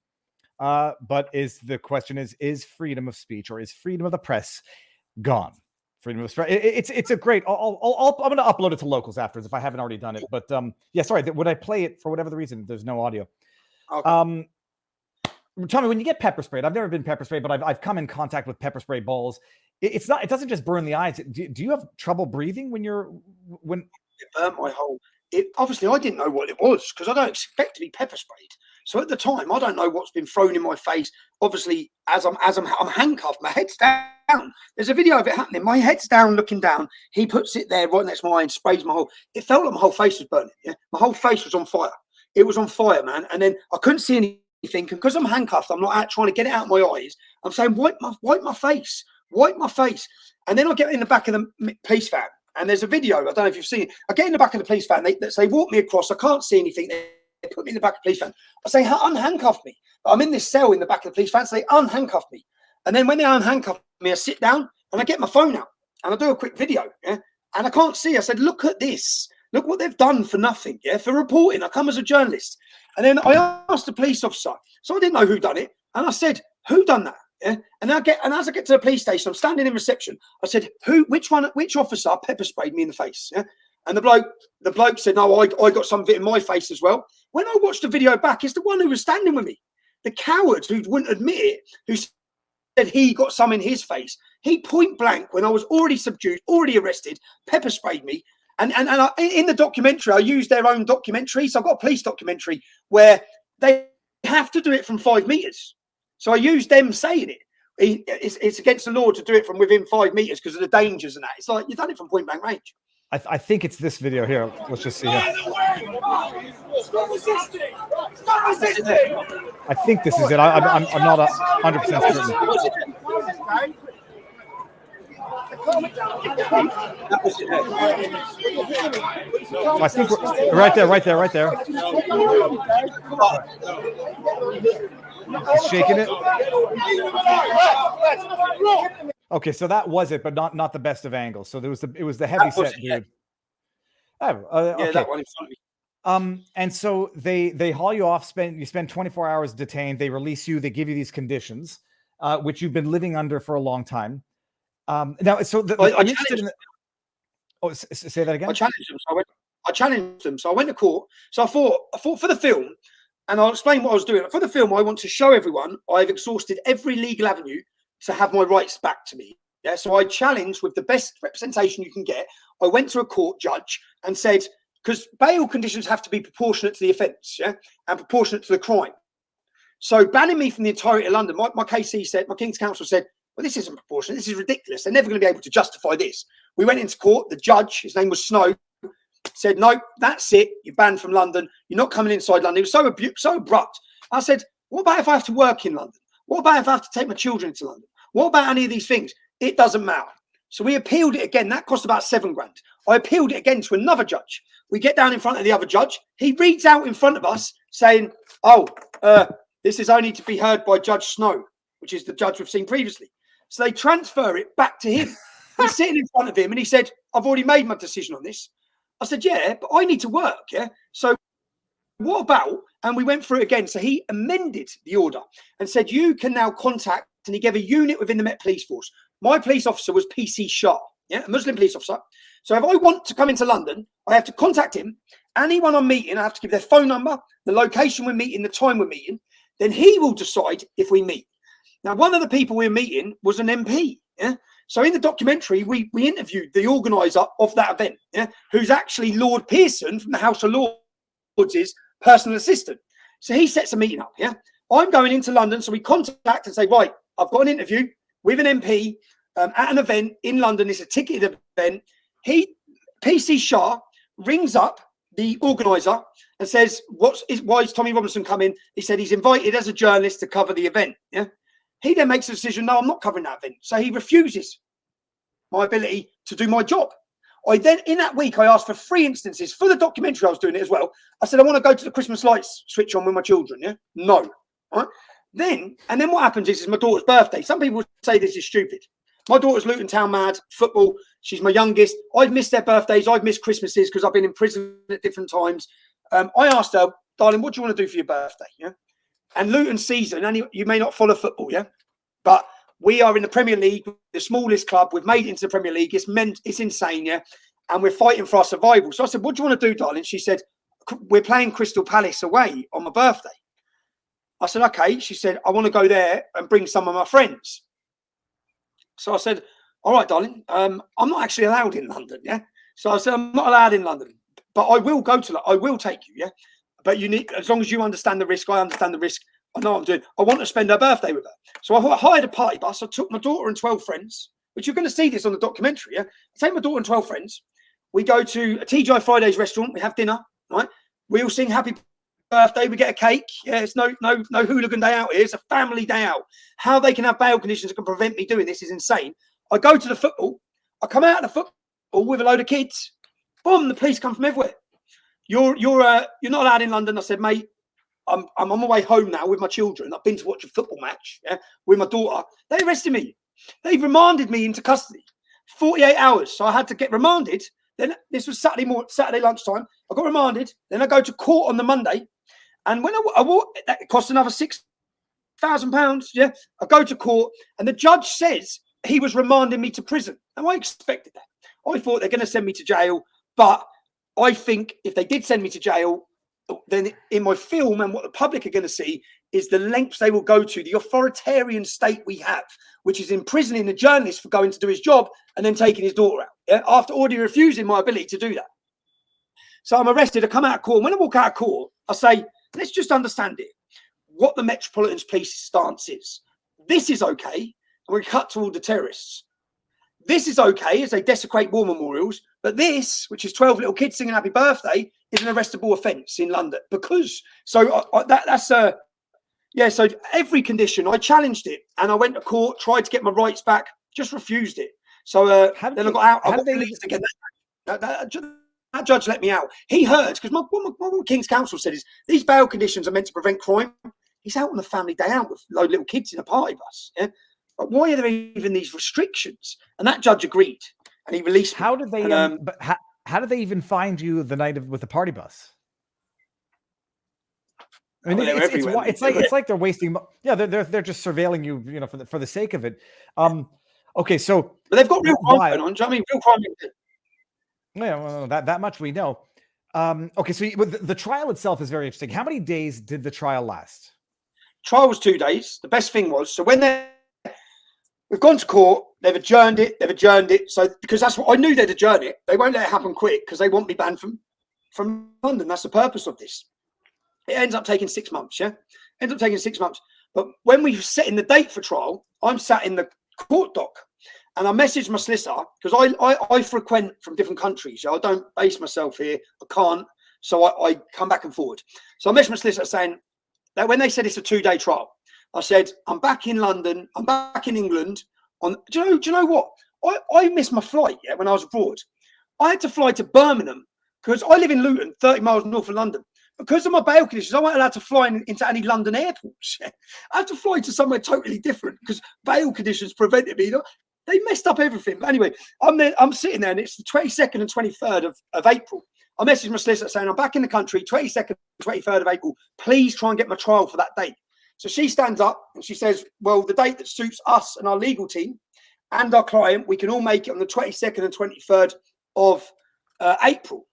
But the question is freedom of speech or is freedom of the press gone? Freedom of speech. It's a great. I'm going to upload it to locals afterwards if I haven't already done it. But yeah, sorry. Would I play it for whatever the reason? There's no audio. Okay. Tommy, when you get pepper sprayed, I've never been pepper sprayed, but I've come in contact with pepper spray balls. It doesn't just burn the eyes. Do you have trouble breathing when it burnt my whole? Obviously, I didn't know what it was because I don't expect to be pepper sprayed. So at the time, I don't know what's been thrown in my face. Obviously, as I'm handcuffed, my head's down. There's a video of it happening. My head's down, looking down. He puts it there right next to my eye and sprays my whole. It felt like my whole face was burning. Yeah, my whole face was on fire. It was on fire, man. And then I couldn't see anything because I'm handcuffed. I'm not out trying to get it out of my eyes. I'm saying, wipe my face. And then I get in the back of the police van. And there's a video. I don't know if you've seen it. I get in the back of the police van. They walk me across. I can't see anything. They put me in the back of the police van. I say, unhandcuff me. I'm in this cell in the back of the police van. So they unhandcuff me. And then when they unhandcuff me, I sit down and I get my phone out and I do a quick video. Yeah. And I can't see. I said, look at this. Look what they've done for nothing. Yeah. For reporting. I come as a journalist. And then I asked the police officer. So I didn't know who done it. And I said, who done that? Yeah. And as I get to the police station, I'm standing in reception. I said, which officer pepper sprayed me in the face? Yeah. And the bloke said, no, I got some of it in my face as well. When I watched the video back, it's the one who was standing with me. The coward who wouldn't admit it, who said he got some in his face. He point blank, when I was already subdued, already arrested, pepper sprayed me. And in the documentary, I used their own documentary. So I've got a police documentary where they have to do it from 5 meters. So I used them saying it. It's against the law to do it from within 5 meters because of the dangers and that. It's like you've done it from point blank range. I think it's this video here. Let's just see here. I think this is it. I'm not 100% certain. I think right there. He's shaking it. Okay, so that was it, but not the best of angles. So it was the heavy set dude. Oh, okay. Yeah, that one in front of me. And so they haul you off. You spend 24 hours detained. They release you. They give you these conditions, which you've been living under for a long time. Now, so I'm interested in. Say that again. I challenged them. So I went to court. So I thought for the film, and I'll explain what I was doing. For the film, I want to show everyone I've exhausted every legal avenue to have my rights back to me. Yeah. So I challenged with the best representation you can get. I went to a court judge and said, because bail conditions have to be proportionate to the offence, yeah, and proportionate to the crime. So banning me from the entirety of London, my KC said, my King's Counsel said, well, this isn't proportionate. This is ridiculous. They're never going to be able to justify this. We went into court. The judge, his name was Snow, said, no, that's it. You're banned from London. You're not coming inside London. It was so abrupt. I said, what about if I have to work in London? What about if I have to take my children to London? What about any of these things? It doesn't matter. So we appealed it again. That cost about £7,000. I appealed it again to another judge. We get down in front of the other judge. He reads out in front of us saying, this is only to be heard by Judge Snow, which is the judge we've seen previously. So they transfer it back to him. He's sitting in front of him and he said, I've already made my decision on this. I said, yeah, but I need to work. Yeah. So what about, and we went through it again. So he amended the order and said, you can now contact, and he gave a unit within the Met Police Force. My police officer was PC Shah, yeah, a Muslim police officer. So if I want to come into London, I have to contact him. Anyone I'm meeting, I have to give their phone number, the location we're meeting, the time we're meeting. Then he will decide if we meet. Now, one of the people we're meeting was an MP. Yeah. So in the documentary, we interviewed the organizer of that event, yeah, who's actually Lord Pearson from the House of Lords' personal assistant. So he sets a meeting up, yeah. I'm going into London, so we contact and say, right, I've got an interview with an MP at an event in London. It's a ticketed event. PC Shah rings up the organizer and says, why is Tommy Robinson coming? He said he's invited as a journalist to cover the event. Yeah. He then makes a decision, no, I'm not covering that event. So he refuses my ability to do my job. I then, in that week, I asked for 3 instances for the documentary. I was doing it as well. I said, I want to go to the Christmas lights switch on with my children. Yeah. No. Right. Then what happens is my daughter's birthday. Some people say this is stupid. My daughter's Luton Town mad, football. She's my youngest. I've missed their birthdays. I've missed Christmases because I've been in prison at different times. I asked her, darling, what do you want to do for your birthday? Yeah. And Luton season, and you may not follow football, yeah, but we are in the Premier League, the smallest club. We've made it into the Premier League. It's insane, yeah, and we're fighting for our survival. So I said, what do you want to do, darling? She said, we're playing Crystal Palace away on my birthday. I said, okay. She said, I want to go there and bring some of my friends. So I said, all right, darling, I'm not actually allowed in London, yeah? So I said, I'm not allowed in London, but I will take you, yeah? But you need, as long as you understand the risk, I understand the risk. I know what I'm doing. I want to spend her birthday with her. So I hired a party bus. I took my daughter and 12 friends, which you're going to see this on the documentary, yeah? I take my daughter and 12 friends. We go to a TGI Fridays restaurant. We have dinner, right? We all sing happy birthday. We get a cake. Yeah, it's no hooligan day out here. It's a family day out. How they can have bail conditions that can prevent me doing this is insane. I go to the football. I come out of the football with a load of kids. Boom! The police come from everywhere. You're not allowed in London. I said, mate, I'm on my way home now with my children. I've been to watch a football match, yeah, with my daughter. They arrested me. They remanded me into custody. 48 hours. So I had to get remanded. Then this was Saturday lunchtime. I got remanded. Then I go to court on the Monday. And when I walk, that cost another £6,000. Yeah. I go to court and the judge says he was remanding me to prison. Now I expected that. I thought they're going to send me to jail. But I think if they did send me to jail, then in my film and what the public are going to see is the lengths they will go to, the authoritarian state we have, which is imprisoning the journalist for going to do his job and then taking his daughter out, yeah, after already refusing my ability to do that. So I'm arrested. I come out of court. When I walk out of court, I say, let's just understand it, what the Metropolitan Police stance is. This is okay. And we cut to all the terrorists. This is okay as they desecrate war memorials. But this, which is 12 little kids singing happy birthday, is an arrestable offence in London. Because, so so every condition, I challenged it. And I went to court, tried to get my rights back, just refused it. So then I got out. I got released again. That judge let me out. He heard, because what King's Counsel said is, these bail conditions are meant to prevent crime. He's out on the family day out with a load of little kids in a party bus. Yeah? But why are there even these restrictions? And that judge agreed. And he released me. How did they? How did they even find you the night with the party bus? I mean, it's like they're wasting. Yeah, they're just surveilling you, you know, for the sake of it. Okay, so but they've got real crime on. Do you know what I mean? Real crime. Yeah, well, that much we know. Okay, so the trial itself is very interesting. How many days did the trial last? Trial was 2 days. The best thing was, so when we've gone to court, they've adjourned it. So because that's what I knew, they'd adjourn it. They won't let it happen quick because they want me banned from London. That's the purpose of this. It ends up taking 6 months. Yeah, ends up taking 6 months. But when we set in the date for trial, I'm sat in the court dock. And I messaged my solicitor because I frequent from different countries. I don't base myself here. I can't. So I come back and forward. So I messaged my solicitor saying that when they said it's a 2-day trial, I said, I'm back in London. I'm back in England. Do you know what? I missed my flight when I was abroad. I had to fly to Birmingham because I live in Luton, 30 miles north of London. Because of my bail conditions, I wasn't allowed to fly into any London airports. I had to fly to somewhere totally different because bail conditions prevented me. They messed up everything. But anyway, I'm sitting there and it's the 22nd and 23rd of April. I messaged my solicitor saying, I'm back in the country, 22nd and 23rd of April. Please try and get my trial for that date. So she stands up and she says, well, the date that suits us and our legal team and our client, we can all make it on the 22nd and 23rd of April.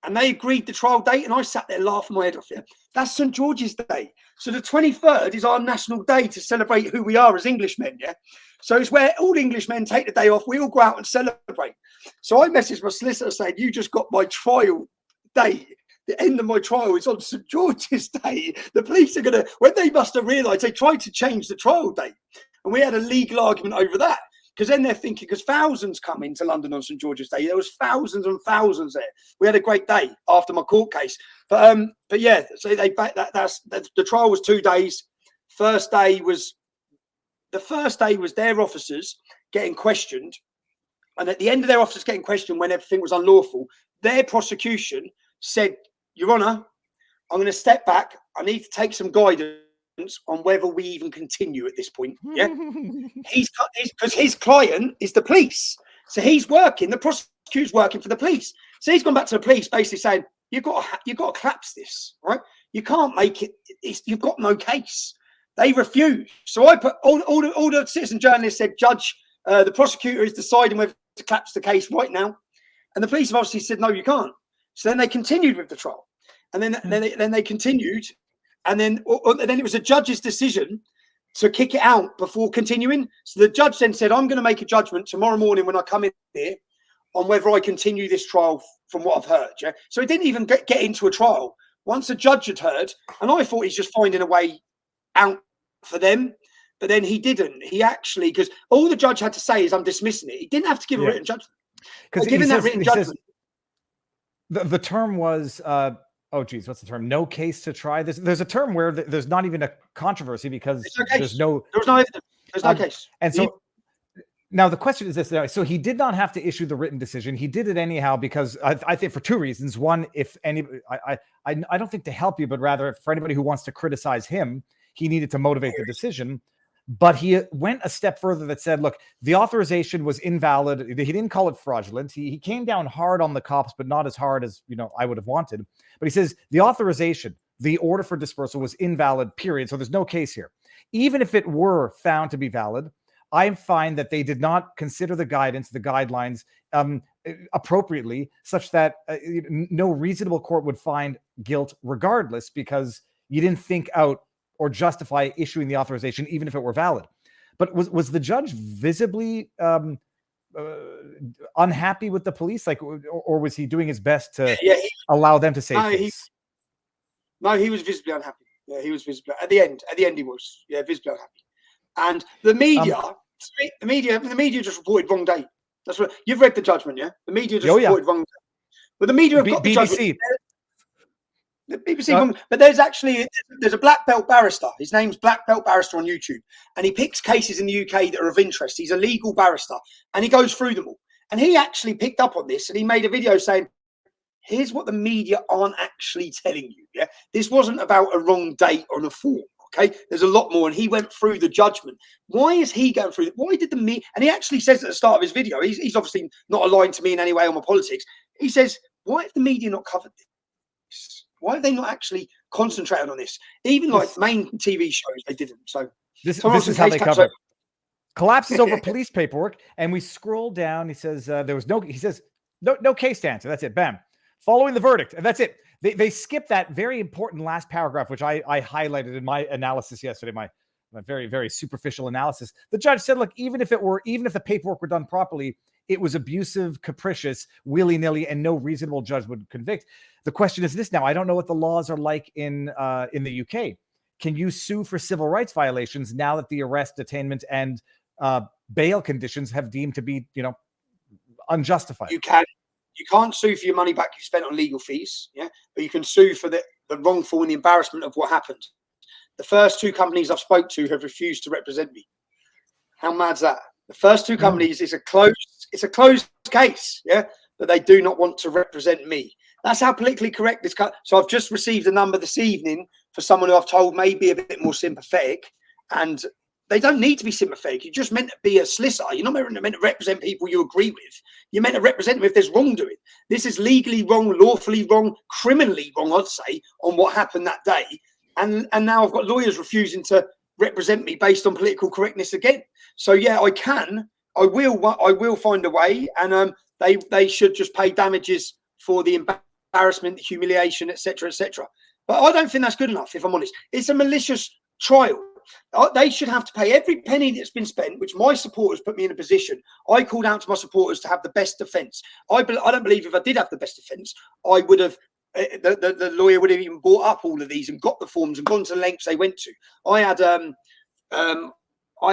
And they agreed the trial date, and I sat there laughing my head off. Yeah, that's St. George's Day. So the 23rd is our national day to celebrate who we are as Englishmen. Yeah. So it's where all Englishmen take the day off. We all go out and celebrate. So I messaged my solicitor saying, you just got my trial date. The end of my trial is on St. George's Day. The police are going to, when they must have realised, they tried to change the trial date. And we had a legal argument over that. Because then they're thinking, because thousands come into London on St. George's Day. There was thousands and thousands there. We had a great day after my court case. But yeah, so the trial was 2 days. The first day was their officers getting questioned. And at the end of their officers getting questioned when everything was unlawful, their prosecution said, Your Honour, I'm going to step back. I need to take some guidance on whether we even continue at this point. Yeah, because his client is the police, so he's working. The prosecutor's working for the police, so he's gone back to the police, basically saying, "You've got to collapse this, right? You can't make it. You've got no case." They refused. So I put all the citizen journalists said, "Judge, the prosecutor is deciding whether to collapse the case right now," and the police have obviously said, "No, you can't." So then they continued with the trial, and then they continued. And then it was a judge's decision to kick it out before continuing. So the judge then said, I'm going to make a judgment tomorrow morning when I come in here on whether I continue this trial from what I've heard. Yeah. So it didn't even get into a trial. Once the judge had heard, and I thought he's just finding a way out for them. But then he didn't. He actually, because all the judge had to say is I'm dismissing it. He didn't have to give a written judgment. Because given that written judgment. The term was... oh, geez, what's the term? No case to try. There's a term where there's not even a controversy because there's no evidence. There's no case. And so now the question is this. So he did not have to issue the written decision. He did it anyhow because I think for two reasons. One, if any, I don't think to help you, but rather for anybody who wants to criticize him, he needed to motivate the decision. But he went a step further that said, look, the authorization was invalid. He didn't call it fraudulent. He came down hard on the cops, but not as hard as, I would have wanted. But he says the authorization, the order for dispersal was invalid, period. So there's no case here. Even if it were found to be valid, I find that they did not consider the guidance, the guidelines appropriately, such that no reasonable court would find guilt regardless, because you didn't think out or justify issuing the authorization, even if it were valid. But was the judge visibly unhappy with the police, or was he doing his best to allow them to save face? No, he was visibly unhappy. Yeah, he was visibly at the end. At the end, he was visibly unhappy. And the media, the media just reported wrong date. That's what you've read the judgment, yeah. The media just reported wrong date. But the media have got the judgment. The BBC, but there's a black belt barrister. His name's Black Belt Barrister on YouTube, and he picks cases in the UK that are of interest. He's a legal barrister, and he goes through them all. And he actually picked up on this, and he made a video saying, "Here's what the media aren't actually telling you. Yeah, this wasn't about a wrong date on a form. Okay, there's a lot more." And he went through the judgment. Why is he going through it? Why did the media? And he actually says at the start of his video, he's obviously not aligned to me in any way on my politics. He says, "Why have the media not covered this? Why have they not actually concentrated on this? Even like main TV shows, they didn't." So this is how they cover it. Collapses over police paperwork, and we scroll down. He says there was no. He says no case to answer. That's it. Bam. Following the verdict, and that's it. They skip that very important last paragraph, which I highlighted in my analysis yesterday. My very, very superficial analysis. The judge said, look, even if the paperwork were done properly, it was abusive, capricious, willy-nilly, and no reasonable judge would convict. The question is this now. I don't know what the laws are like in the UK. Can you sue for civil rights violations now that the arrest, detainment, and bail conditions have deemed to be, unjustified? You can. You can't sue for your money back you spent on legal fees, yeah, but you can sue for the wrongful and the embarrassment of what happened. The first two companies I've spoke to have refused to represent me. How mad's that? The first two companies it's a closed case, yeah, but they do not want to represent me. That's how politically correct this. So I've just received a number this evening for someone who I've told may be a bit more sympathetic, and they don't need to be sympathetic. You're just meant to be a solicitor. You're not meant to represent people you agree with. You're meant to represent them if there's wrongdoing. This is legally wrong, lawfully wrong, criminally wrong, I'd say, on what happened that day. And now I've got lawyers refusing to represent me based on political correctness again. So yeah, I will find a way, and they should just pay damages for the embarrassment, the humiliation, etc., etc. But I don't think that's good enough, if I'm honest. It's a malicious trial. They should have to pay every penny that's been spent, which my supporters put me in a position. I called out to my supporters to have the best defence. I don't believe if I did have the best defence, I would have, the lawyer would have even brought up all of these and got the forms and gone to the lengths they went to. I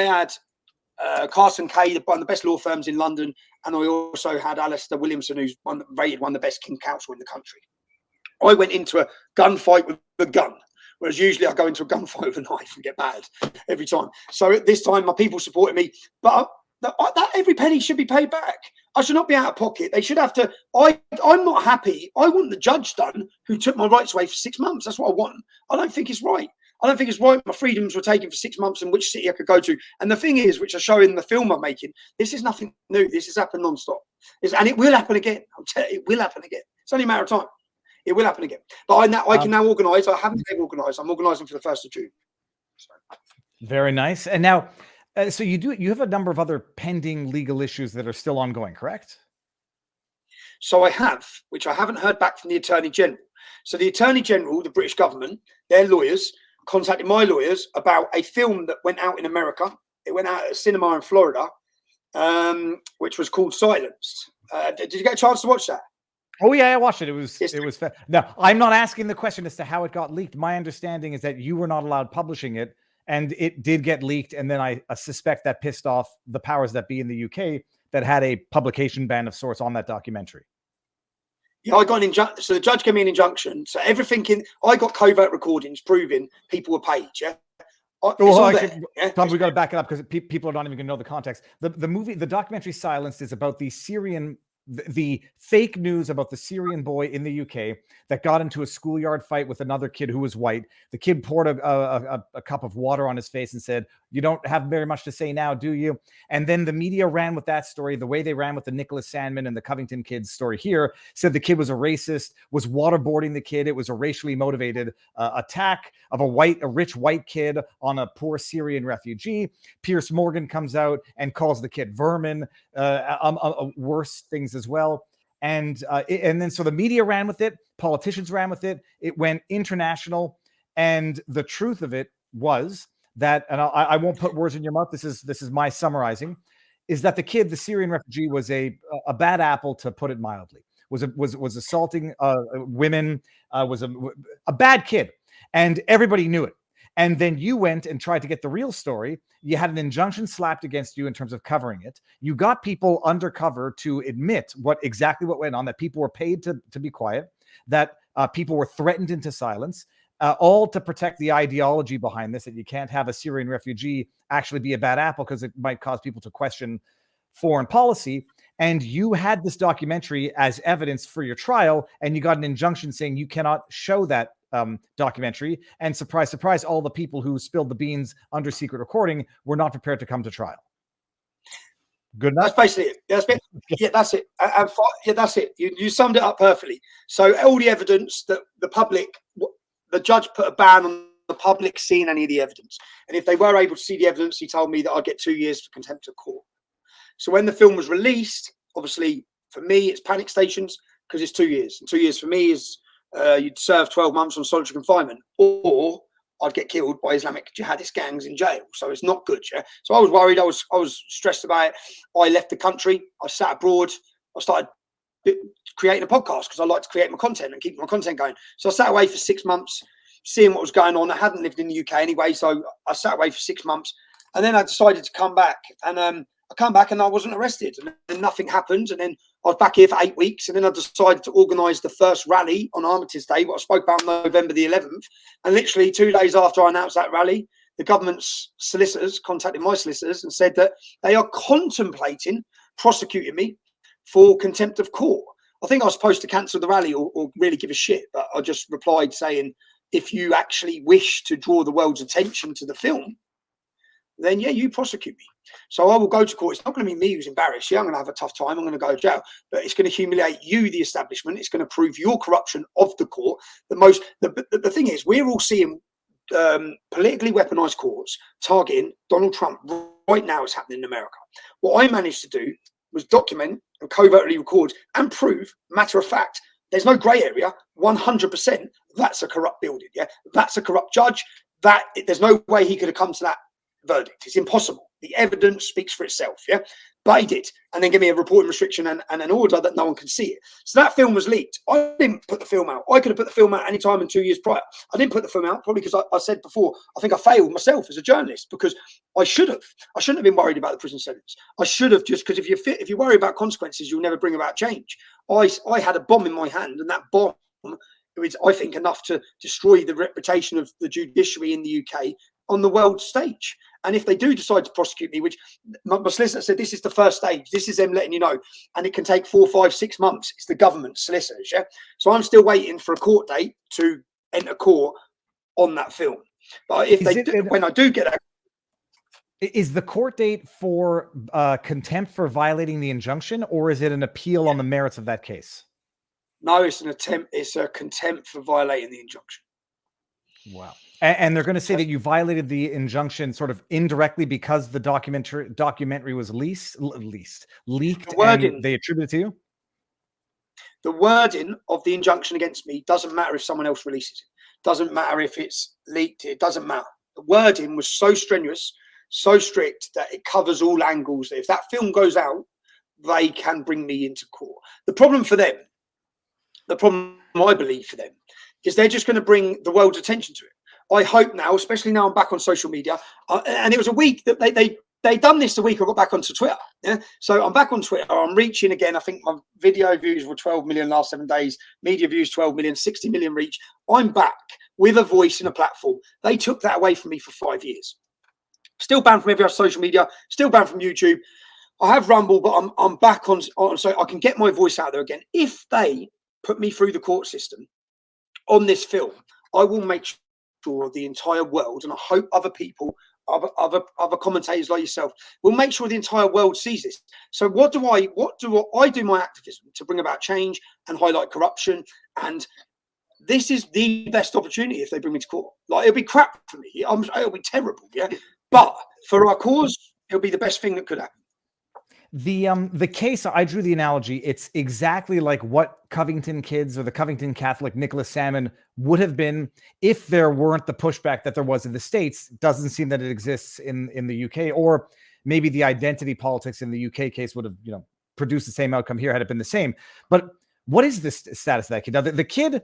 had Carson Kay, one of the best law firms in London, and I also had Alistair Williamson, who's rated one of the best king counsel in the country. I went into a gunfight with a gun, whereas usually I go into a gunfight with a knife and get mad every time. So at this time, my people supported me, but that every penny should be paid back. I should not be out of pocket. They should have to. I'm not happy. I want the judge done who took my rights away for 6 months. That's what I want. I don't think it's right. I don't think it's right. My freedoms were taken for 6 months and which city I could go to. And the thing is, which I show in the film I'm making, this is nothing new. This has happened non-stop. And it will happen again. I'm telling you, it will happen again. It's only a matter of time. It will happen again. But I can now organise. I haven't been organised. I'm organising for the 1st of June. So. Very nice. And now, so you have a number of other pending legal issues that are still ongoing, correct? So I have, which I haven't heard back from the Attorney General. So the Attorney General, the British government, their lawyers contacted my lawyers about a film that went out in America. It went out at a cinema in Florida, which was called Silenced. Did you get a chance to watch that? Oh yeah, I watched it. It was Now, I'm not asking the question as to how it got leaked. My understanding is that you were not allowed publishing it, and it did get leaked. And then I suspect that pissed off the powers that be in the UK that had a publication ban of sorts on that documentary. Yeah, I got an injunction. So the judge gave me an injunction. So everything I got covert recordings proving people were paid. Yeah. Tom, we got to back it up because people are not even going to know the context. The documentary Silenced is about the fake news about the Syrian boy in the UK that got into a schoolyard fight with another kid who was white. The kid poured a cup of water on his face and said, "You don't have very much to say now, do you?" And then the media ran with that story the way they ran with the Nicholas Sandman and the Covington kids story here, said the kid was a racist, was waterboarding the kid. It was a racially motivated attack of a rich white kid on a poor Syrian refugee. Piers Morgan comes out and calls the kid vermin, worse things as well. And then so the media ran with it, politicians ran with it, it went international, and the truth of it was that, and I won't put words in your mouth, this is my summarizing, is that the kid, the Syrian refugee, was a bad apple, to put it mildly, was assaulting women, was a bad kid, and everybody knew it. And then you went and tried to get the real story. You had an injunction slapped against you in terms of covering it. You got people undercover to admit exactly what went on, that people were paid to be quiet, that people were threatened into silence, all to protect the ideology behind this, that you can't have a Syrian refugee actually be a bad apple because it might cause people to question foreign policy. And you had this documentary as evidence for your trial, and you got an injunction saying you cannot show that documentary. And surprise, surprise, all the people who spilled the beans under secret recording were not prepared to come to trial. Good enough? That's basically it. Yeah, that's it. Yeah, that's it. You summed it up perfectly. So all the evidence that the judge put a ban on the public seeing any of the evidence. And if they were able to see the evidence, he told me that I'd get 2 years for contempt of court. So when the film was released, obviously for me, it's panic stations because it's 2 years. And 2 years for me is you'd serve 12 months on solitary confinement, or I'd get killed by Islamic jihadist gangs in jail. So it's not good. Yeah. So I was worried. I was stressed about it. I left the country. I sat abroad. I started creating a podcast because I like to create my content and keep my content going. So I sat away for 6 months, seeing what was going on. I hadn't lived in the UK anyway, so I sat away for 6 months, and then I decided to come back. And I come back and I wasn't arrested, and then nothing happened. And then I was back here for 8 weeks, and then I decided to organise the first rally on Armistice Day, what I spoke about on November the 11th. And literally 2 days after I announced that rally, the government's solicitors contacted my solicitors and said that they are contemplating prosecuting me for contempt of court. I think I was supposed to cancel the rally or really give a shit, but I just replied saying, if you actually wish to draw the world's attention to the film, then yeah, you prosecute me. So I will go to court. It's not going to be me who's embarrassed. Yeah, I'm going to have a tough time. I'm going to go to jail, but it's going to humiliate you, the establishment. It's going to prove your corruption of the court. The thing is, we're all seeing politically weaponized courts targeting Donald Trump right now. It's happening in America. What I managed to do was document and covertly record and prove, matter of fact, there's no grey area, 100%, that's a corrupt building. Yeah, that's a corrupt judge. that there's no way he could have come to that verdict. It's impossible. The evidence speaks for itself. Yeah. But he did, and then give me a reporting restriction and an order that no one can see it. So that film was leaked. I didn't put the film out. I could have put the film out any time in 2 years prior. I didn't put the film out probably because I said before, I think I failed myself as a journalist, because I should have. I shouldn't have been worried about the prison sentence. I should have, just because if you worry about consequences, you'll never bring about change. I had a bomb in my hand, and that bomb is, I think, enough to destroy the reputation of the judiciary in the UK on the world stage. And if they do decide to prosecute me, which my solicitor said, this is the first stage, this is them letting you know, and it can take 4, 5, 6 months. It's the government solicitors, yeah. So I'm still waiting for a court date to enter court on that film. But if when I do get a, is the court date for contempt for violating the injunction, or is it an appeal on the merits of that case? No, it's an attempt. It's a contempt for violating the injunction. Wow. And they're going to say that you violated the injunction sort of indirectly because the documentary was leaked, and they attribute it to you? The wording of the injunction against me doesn't matter if someone else releases it. Doesn't matter if it's leaked. It doesn't matter. The wording was so strenuous, so strict, that it covers all angles. If that film goes out, they can bring me into court. The problem for them, the problem I believe for them, is they're just going to bring the world's attention to it. I hope now, especially now I'm back on social media, and it was a week that they done this the week I got back onto Twitter. Yeah, so I'm back on Twitter. I'm reaching again. I think my video views were 12 million last 7 days. Media views 12 million, 60 million reach. I'm back with a voice and a platform. They took that away from me for 5 years. Still banned from every other social media. Still banned from YouTube. I have Rumble, but I'm back on so I can get my voice out there again. If they put me through the court system on this film, I will make sure the entire world, and I hope other people, other commentators like yourself, will make sure the entire world sees this. So what do I do my activism to bring about change and highlight corruption? And this is the best opportunity if they bring me to court. Like, it'll be crap for me. It'll be terrible, yeah. But for our cause, it'll be the best thing that could happen. The case, I drew the analogy, it's exactly like what Covington kids or the Covington Catholic Nicholas Salmon would have been if there weren't the pushback that there was in the States. Doesn't seem that it exists in the UK, or maybe the identity politics in the UK case would have, produced the same outcome here had it been the same. But what is the status of that kid? Now, the kid,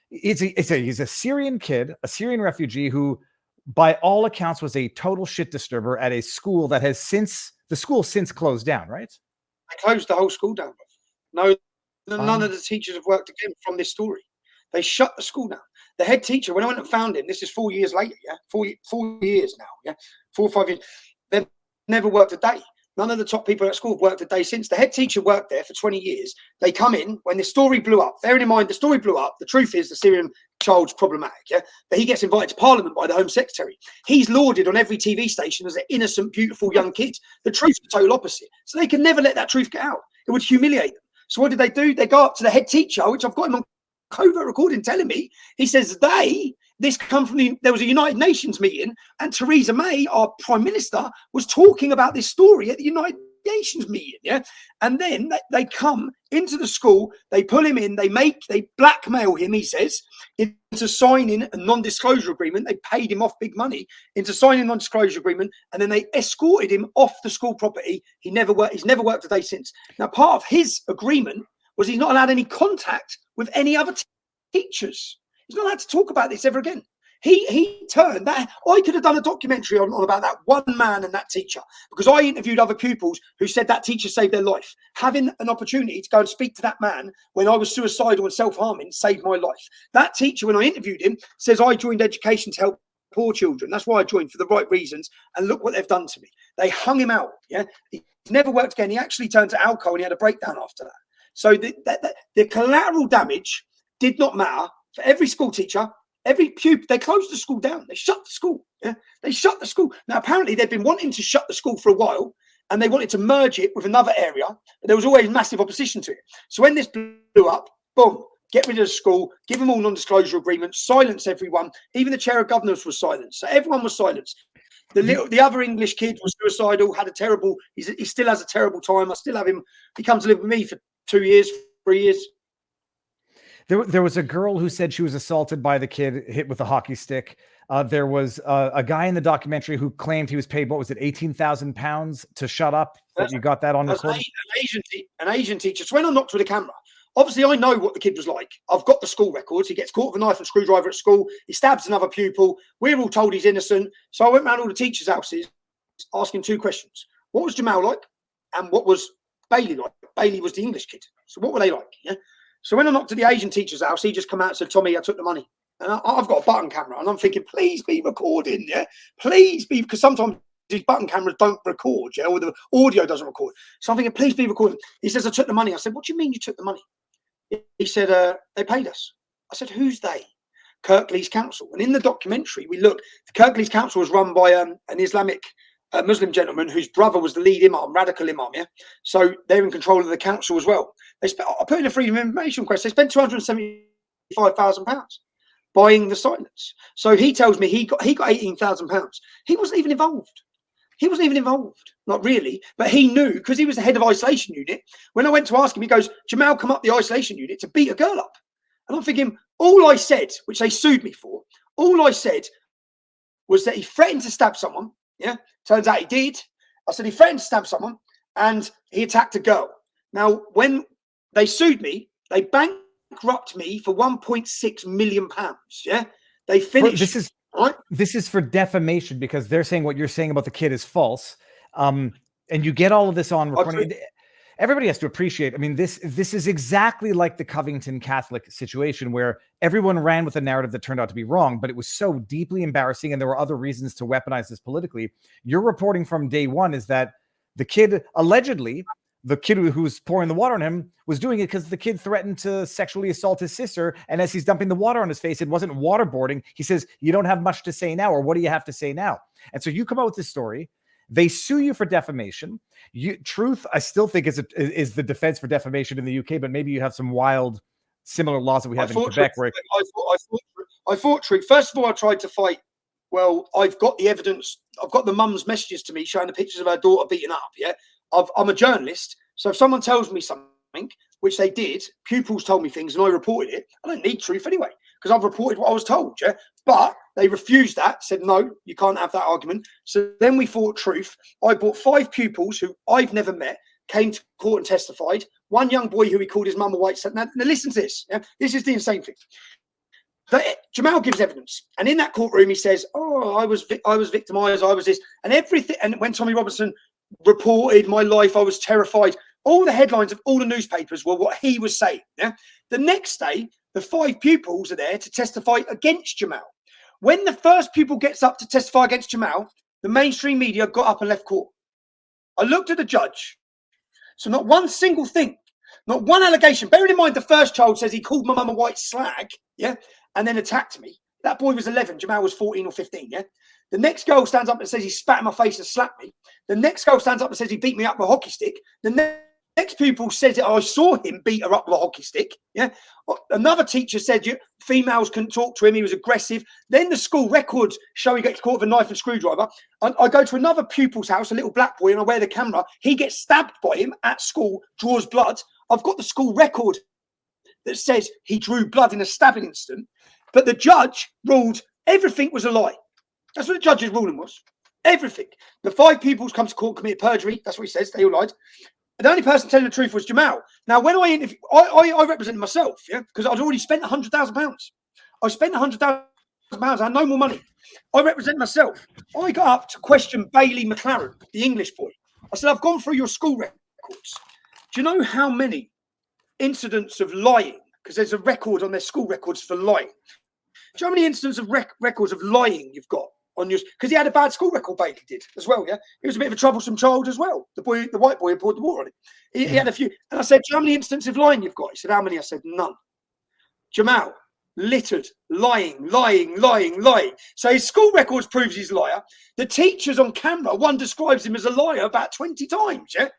he's a Syrian kid, a Syrian refugee who, by all accounts, was a total shit disturber at a school that has since closed down, right? They closed the whole school down. No, none of the teachers have worked again from this story. They shut the school down. The head teacher, when I went and found him, this is 4 years later, yeah, 4 years now, yeah, 4 or 5 years. They've never worked a day. None of the top people at school have worked a day since. The head teacher worked there for 20 years. They come in when the story blew up. Bearing in mind, the story blew up. The truth is the Syrian child's problematic, yeah? But he gets invited to Parliament by the Home Secretary. He's lauded on every TV station as an innocent, beautiful young kid. The truth's the total opposite. So they can never let that truth get out. It would humiliate them. So what do? They go up to the head teacher, which I've got him on covert recording telling me. He says this come from there was a United Nations meeting, and Theresa May, our Prime Minister, was talking about this story at the United Nations meeting, yeah. And then they come into the school, they pull him in, they blackmail him, he says, into signing a non-disclosure agreement. They paid him off big money into signing a non-disclosure agreement, and then they escorted him off the school property. He's never worked a day since. Now, part of his agreement was he's not allowed any contact with any other teachers. He's not allowed to talk about this ever again. He turned that. I could have done a documentary on about that one man and that teacher, because I interviewed other pupils who said that teacher saved their life. Having an opportunity to go and speak to that man when I was suicidal and self-harming saved my life. That teacher, when I interviewed him, says I joined education to help poor children. That's why I joined, for the right reasons. And look what they've done to me. They hung him out. Yeah, he never worked again. He actually turned to alcohol and he had a breakdown after that. So the collateral damage did not matter for every school teacher. Every pupil, they closed the school down. They shut the school. Yeah, they shut the school. Now, apparently, they've been wanting to shut the school for a while, and they wanted to merge it with another area, but there was always massive opposition to it. So when this blew up, boom, get rid of the school, give them all non-disclosure agreements, silence everyone. Even the chair of governors was silenced. So everyone was silenced. The other English kid was suicidal, had a terrible. He still has a terrible time. I still have him. He comes to live with me for 2 years, 3 years. There was a girl who said she was assaulted by the kid, hit with a hockey stick. There was a guy in the documentary who claimed he was paid, what was it, £18,000 to shut up. That you got that on record? An Asian teacher. So when I knocked with a camera, obviously I know what the kid was like. I've got the school records. He gets caught with a knife and screwdriver at school. He stabs another pupil. We're all told he's innocent. So I went round all the teachers' houses asking 2 questions. What was Jamal like? And what was Bailey like? Bailey was the English kid. So what were they like? Yeah. So when I knocked at the Asian teacher's house, he just come out and said, Tommy, I took the money. And I've got a button camera. And I'm thinking, please be recording. Yeah. Please be, because sometimes these button cameras don't record, yeah, or the audio doesn't record. So I'm thinking, please be recording. He says, I took the money. I said, what do you mean you took the money? He said, they paid us. I said, who's they? Kirklees Council. And in the documentary, we look, the Kirklees Council was run by an Islamic Muslim gentleman whose brother was the lead imam, radical imam, yeah? So they're in control of the council as well. I put in a freedom of information request. They spent £275,000 buying the silence. So he tells me he got £18,000. He wasn't even involved. He wasn't even involved, not really, but he knew because he was the head of isolation unit. When I went to ask him, he goes, Jamal come up the isolation unit to beat a girl up. And I'm thinking, all I said, which they sued me for, all I said was that he threatened to stab someone. Yeah, turns out he did. I said he threatened to stab someone and he attacked a girl. Now, when they sued me, they bankrupt me for £1.6 million. Yeah, they finished. This is for defamation because they're saying what you're saying about the kid is false. And you get all of this on recording. Everybody has to appreciate. I mean, this is exactly like the Covington Catholic situation where everyone ran with a narrative that turned out to be wrong, but it was so deeply embarrassing and there were other reasons to weaponize this politically. Your reporting from day one is that the kid, allegedly, the kid who was pouring the water on him was doing it because the kid threatened to sexually assault his sister. And as he's dumping the water on his face, it wasn't waterboarding. He says, you don't have much to say now, or what do you have to say now? And so you come out with this story. They sue you for defamation. Truth, I still think, is the defense for defamation in the UK, but maybe you have some wild, similar laws that we have in Quebec. I fought truth. First of all, I tried to fight. Well, I've got the evidence. I've got the mum's messages to me showing the pictures of her daughter beaten up. Yeah, I'm a journalist. So if someone tells me something, which they did, pupils told me things and I reported it, I don't need truth anyway because I've reported what I was told. Yeah, but they refused that, said, no, you can't have that argument. So then we fought truth. I brought 5 pupils who I've never met, came to court and testified. One young boy who he called his mum a white. Now listen to this. Yeah? This is the insane thing. Jamal gives evidence. And in that courtroom, he says, oh, I was victimized. I was this. And everything. And when Tommy Robinson reported my life, I was terrified. All the headlines of all the newspapers were what he was saying. Yeah. The next day, the 5 pupils are there to testify against Jamal. When the first pupil gets up to testify against Jamal, the mainstream media got up and left court. I looked at the judge. So not one single thing, not one allegation. Bearing in mind, the first child says he called my mum a white slag, yeah, and then attacked me. That boy was 11. Jamal was 14 or 15, yeah. The next girl stands up and says he spat in my face and slapped me. The next girl stands up and says he beat me up with a hockey stick. The next pupil says that I saw him beat her up with a hockey stick. Yeah. Another teacher said females couldn't talk to him. He was aggressive. Then the school records show he gets caught with a knife and screwdriver. I go to another pupil's house, a little black boy, and I wear the camera. He gets stabbed by him at school, draws blood. I've got the school record that says he drew blood in a stabbing incident. But the judge ruled everything was a lie. That's what the judge's ruling was. Everything. The 5 pupils come to court, committed perjury. That's what he says. They all lied. The only person telling the truth was Jamal. Now, when I interviewed, I represented myself, yeah, because I'd already spent £100,000. I spent £100,000. I had no more money. I represent myself. I got up to question Bailey McLaren, the English boy. I said, I've gone through your school records. Do you know how many incidents of lying? Because there's a record on their school records for lying. Do you know how many incidents of records of lying you've got on yours? Because he had a bad school record, Bailey did as well, yeah? He was a bit of a troublesome child as well. The white boy who poured the water on him. He had a few. And I said, do you know how many instances of lying you've got? He said, how many? I said, none. Jamal, littered, lying. So his school records proves he's a liar. The teachers on camera, one describes him as a liar about 20 times, yeah?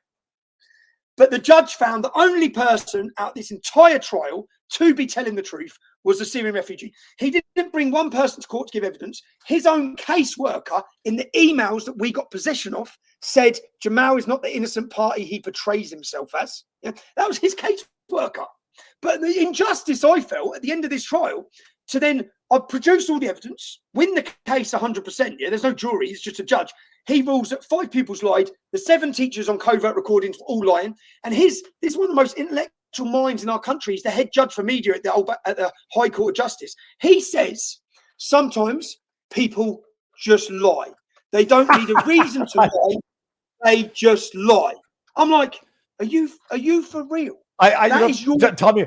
But the judge found the only person out this entire trial to be telling the truth was the Syrian refugee. He didn't bring one person to court to give evidence. His own caseworker, in the emails that we got possession of, said Jamal is not the innocent party he portrays himself as. Yeah? That was his caseworker. But the injustice I felt at the end of this trial, to then I produce all the evidence, win the case 100%. Yeah, there's no jury, it's just a judge. He rules that 5 pupils lied, the 7 teachers on covert recordings were all lying, and this is one of the most intellectual minds in our country. He's the head judge for media at the High Court of Justice. He says sometimes people just lie. They don't need a reason to lie. They just lie. I'm like, are you for real? Tommy,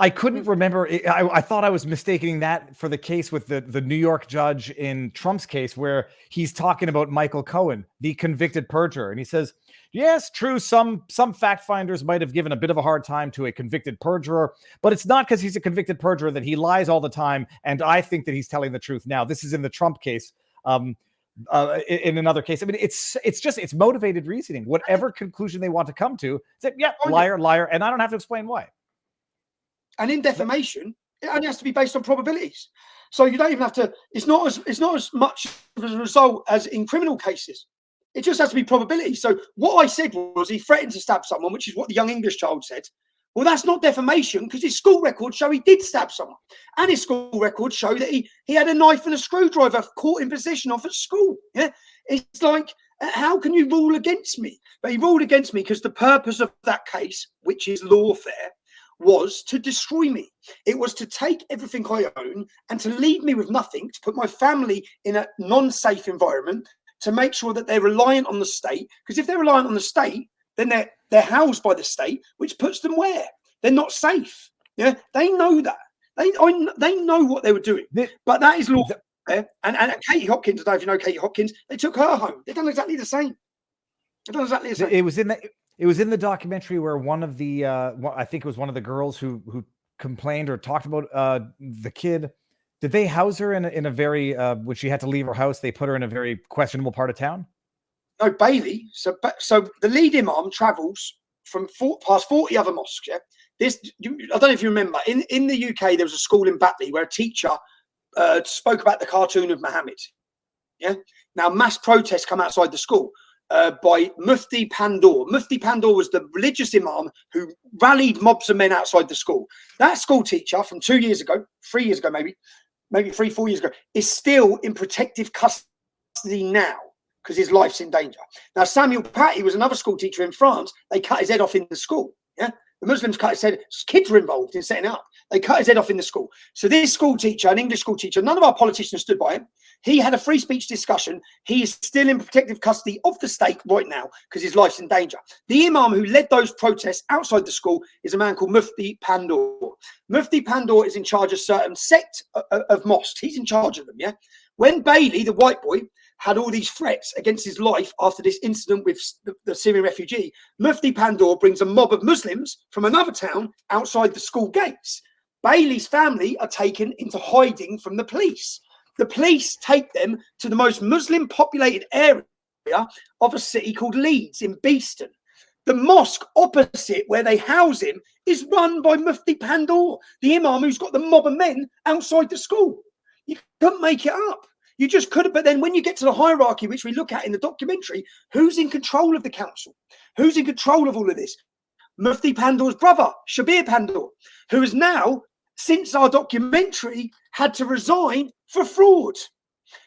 I couldn't remember. I thought I was mistaking that for the case with the New York judge in Trump's case, where he's talking about Michael Cohen, the convicted perjurer. And he says, yes, true, some fact finders might have given a bit of a hard time to a convicted perjurer, but it's not because he's a convicted perjurer that he lies all the time. And I think that he's telling the truth now. This is in the Trump case. In another case, I mean, it's motivated reasoning. Whatever conclusion they want to come to, say, yeah, liar, and I don't have to explain why. And in defamation, it only has to be based on probabilities. So you don't even have to. It's not as much as a result as in criminal cases. It just has to be probability. So what I said was he threatened to stab someone, which is what the young English child said. Well, that's not defamation because his school records show he did stab someone, and his school records show that he had a knife and a screwdriver caught in possession of at school. Yeah, it's like, how can you rule against me? But he ruled against me because the purpose of that case, which is lawfare, was to destroy me. It was to take everything I own and to leave me with nothing, to put my family in a non-safe environment, to make sure that they're reliant on the state. Because if they're reliant on the state, then they're housed by the state, which puts them where? They're not safe. Yeah, they know that. They know what they were doing. But that is lawfare. And Katie Hopkins, I don't know if you know Katie Hopkins, they took her home. They've done exactly the same. It was in the documentary where one of the I think it was one of the girls who complained or talked about the kid. Did they house her in a very when she had to leave her house? They put her in a very questionable part of town. No, Bailey. So the lead imam travels from past 40 other mosques. Yeah, I don't know if you remember. In the UK, there was a school in Batley where a teacher spoke about the cartoon of Muhammad. Yeah. Now mass protests come outside the school. By Mufti Pandor. Mufti Pandor was the religious imam who rallied mobs of men outside the school. That school teacher from 2 years ago, 3 years ago, maybe 4 years ago, is still in protective custody now because his life's in danger. Now, Samuel Paty was another school teacher in France. They cut his head off in the school. Yeah, the Muslims cut his head. Kids were involved in setting it up. They cut his head off in the school. So this school teacher, an English school teacher, none of our politicians stood by him. He had a free speech discussion. He is still in protective custody of the state right now because his life's in danger. The imam who led those protests outside the school is a man called Mufti Pandor. Mufti Pandor is in charge of certain sect of mosques. He's in charge of them, yeah? When Bailey, the white boy, had all these threats against his life after this incident with the Syrian refugee, Mufti Pandor brings a mob of Muslims from another town outside the school gates. Bailey's family are taken into hiding from the police. The police take them to the most Muslim populated area of a city called Leeds in Beeston. The mosque opposite where they house him is run by Mufti Pandor, the imam who's got the mob of men outside the school. You couldn't make it up. You just couldn't. But then when you get to the hierarchy, which we look at in the documentary, who's in control of the council? Who's in control of all of this? Mufti Pandor's brother, Shabir Pandor, who has now, since our documentary, had to resign for fraud.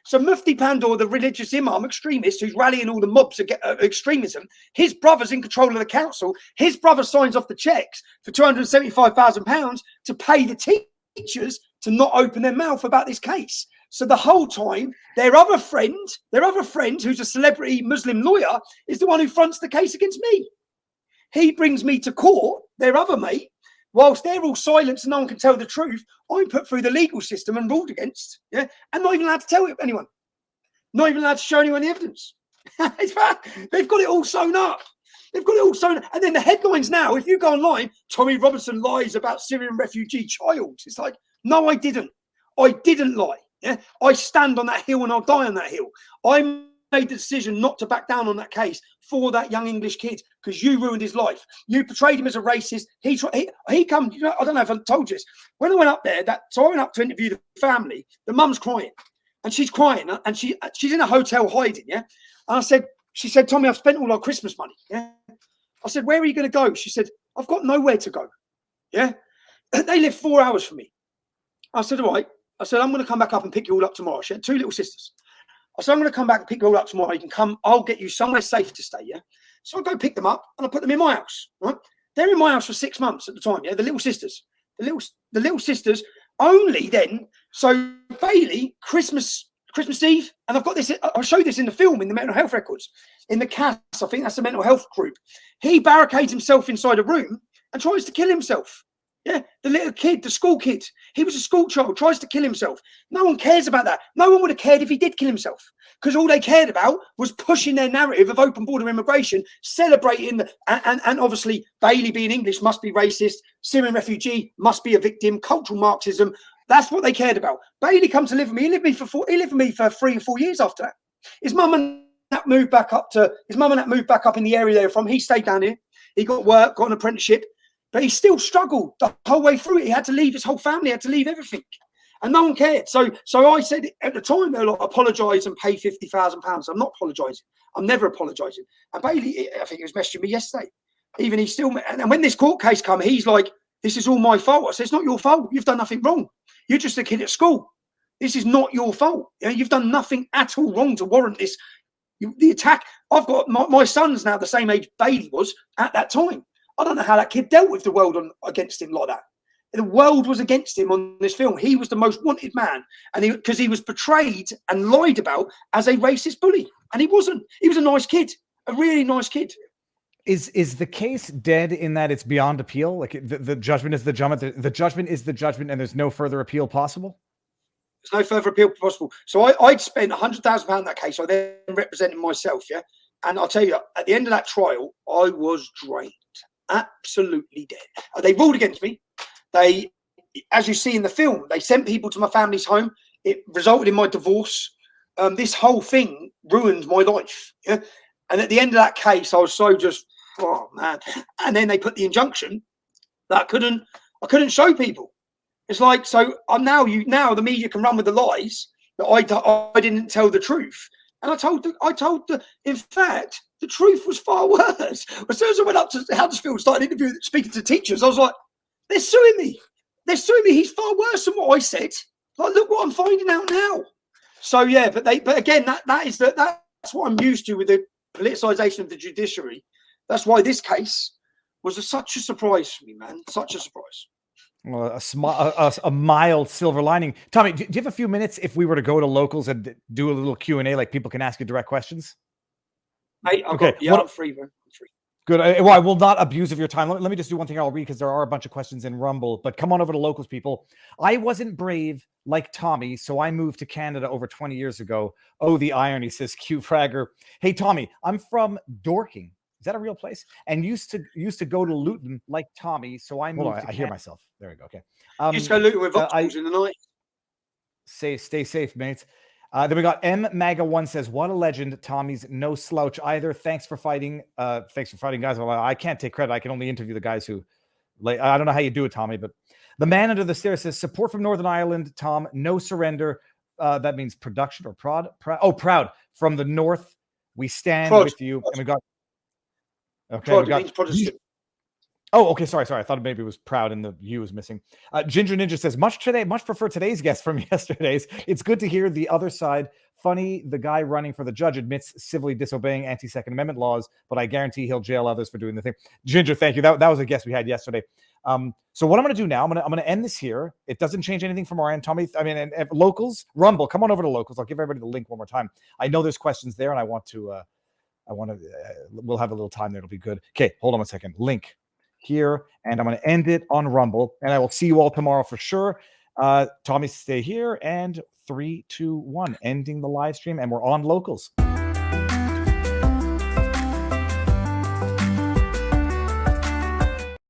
So Mufti Pandor, the religious imam extremist who's rallying all the mobs against extremism, his brother's in control of the council. His brother signs off the checks for £275,000 to pay the teachers to not open their mouth about this case. So the whole time, their other friend, who's a celebrity Muslim lawyer, is the one who fronts the case against me. He brings me to court, their other mate. Whilst they're all silenced and no one can tell the truth, I'm put through the legal system and ruled against, yeah, and not even allowed to tell anyone, not even allowed to show anyone the evidence. They've got it all sewn up. They've got it all sewn up. And then the headlines now, if you go online, Tommy Robinson lies about Syrian refugee child. It's like, no, I didn't. I didn't lie. Yeah, I stand on that hill and I'll die on that hill. I made the decision not to back down on that case for that young English kid because you ruined his life. You portrayed him as a racist. He come. You know, I don't know if I told you this. When I went up there, so I went up to interview the family. The mum's crying, and she's crying, and she's in a hotel hiding. Yeah, and she said, Tommy, I've spent all our Christmas money. Yeah, I said, where are you going to go? She said, I've got nowhere to go. Yeah, they live 4 hours from me. I said, all right. I said, I'm going to come back up and pick you all up tomorrow. She had 2 little sisters. I said, I'm going to come back and pick you all up tomorrow. You can come. I'll get you somewhere safe to stay, yeah? So I go pick them up and I put them in my house, right? They're in my house for 6 months at the time, yeah? The little sisters. The little sisters only then. So Bailey, Christmas Eve, and I've got this, I'll show you this in the film, in the mental health records. In the CAS, I think that's the mental health group. He barricades himself inside a room and tries to kill himself. Yeah, the little kid, the school kid, he was a school child, tries to kill himself. No one cares about that. No one would have cared if he did kill himself, because all they cared about was pushing their narrative of open border immigration, celebrating, and obviously Bailey being English must be racist, Syrian refugee must be a victim, cultural Marxism. That's what they cared about. Bailey come to live with me. He lived with me for 3 or 4 years after that. His mum and that moved back up in the area they're from. He stayed down here. He got work, got an apprenticeship. But he still struggled the whole way through it. He had to leave his whole family, had to leave everything. And no one cared. So I said at the time, they were like, apologise and pay £50,000. I'm not apologising. I'm never apologising. And Bailey, I think he was messaging me yesterday. Even he still, and when this court case come, he's like, this is all my fault. I said, it's not your fault. You've done nothing wrong. You're just a kid at school. This is not your fault. You've done nothing at all wrong to warrant this. The attack, I've got, my son's now the same age Bailey was at that time. I don't know how that kid dealt with the world against him like that. The world was against him on this film. He was the most wanted man, and because he was portrayed and lied about as a racist bully, and he wasn't. He was a nice kid, a really nice kid. Is the case dead in that it's beyond appeal? Like the judgment is the judgment. The judgment is the judgment, and there's no further appeal possible. There's no further appeal possible. So I'd spent £100,000 on that case. I then represented myself, yeah. And I'll tell you, at the end of that trial, I was drained. Absolutely dead. They ruled against me. They, as you see in the film, they sent people to my family's home. It resulted in my divorce. This whole thing ruined my life. Yeah? And at the end of that case, I was so just, oh man. And then they put the injunction that I couldn't show people. It's like, so I'm now the media can run with the lies that I didn't tell the truth. And I told in fact, the truth was far worse. As soon as I went up to Huddersfield, started speaking to teachers, I was like, they're suing me. They're suing me. He's far worse than what I said. Like, look what I'm finding out now. So yeah, but again, that's what I'm used to with the politicization of the judiciary. That's why this case was such a surprise for me, man. Such a surprise. Well, a mild silver lining. Tommy, do you have a few minutes if we were to go to locals and do a little Q&A, like people can ask you direct questions? Mate, I'm free, man. I'm free. Good. Well, I will not abuse of your time. Let me just do one thing I'll read, because there are a bunch of questions in Rumble. But come on over to locals, people. I wasn't brave like Tommy, so I moved to Canada over 20 years ago. Oh, the irony, says Q Fragger. Hey, Tommy, I'm from Dorking. Is that a real place? And used to go to Luton like Tommy, so I moved. I hear myself. There we go. Okay. Used to go Luton with Vauxhalls in the night. Stay safe, mates. Then we got MAGA1 says, what a legend. Tommy's no slouch either. Thanks for fighting. Guys. Well, I can't take credit. I can only interview the guys who, like, I don't know how you do it, Tommy, but the man under the stairs says, support from Northern Ireland, Tom, no surrender. That means production or proud. From the north, we stand with you. And we got, okay. We got Protestant. Oh, okay. Sorry. I thought maybe it was proud and the U was missing. Ginger Ninja says, much prefer today's guest from yesterday's. It's good to hear the other side. Funny, the guy running for the judge admits civilly disobeying anti-Second Amendment laws, but I guarantee he'll jail others for doing the thing. Ginger, thank you. That was a guest we had yesterday. So what I'm going to do now, I'm going to end this here. It doesn't change anything from our end, Tommy. I mean, and locals, Rumble, come on over to locals. I'll give everybody the link one more time. I know there's questions there, and we'll have a little time there. It'll be good. Okay, hold on one second. Link here, and I'm going to end it on Rumble, and I will see you all tomorrow for sure. Tommy, stay here, and 3, 2, 1, ending the live stream, and we're on locals.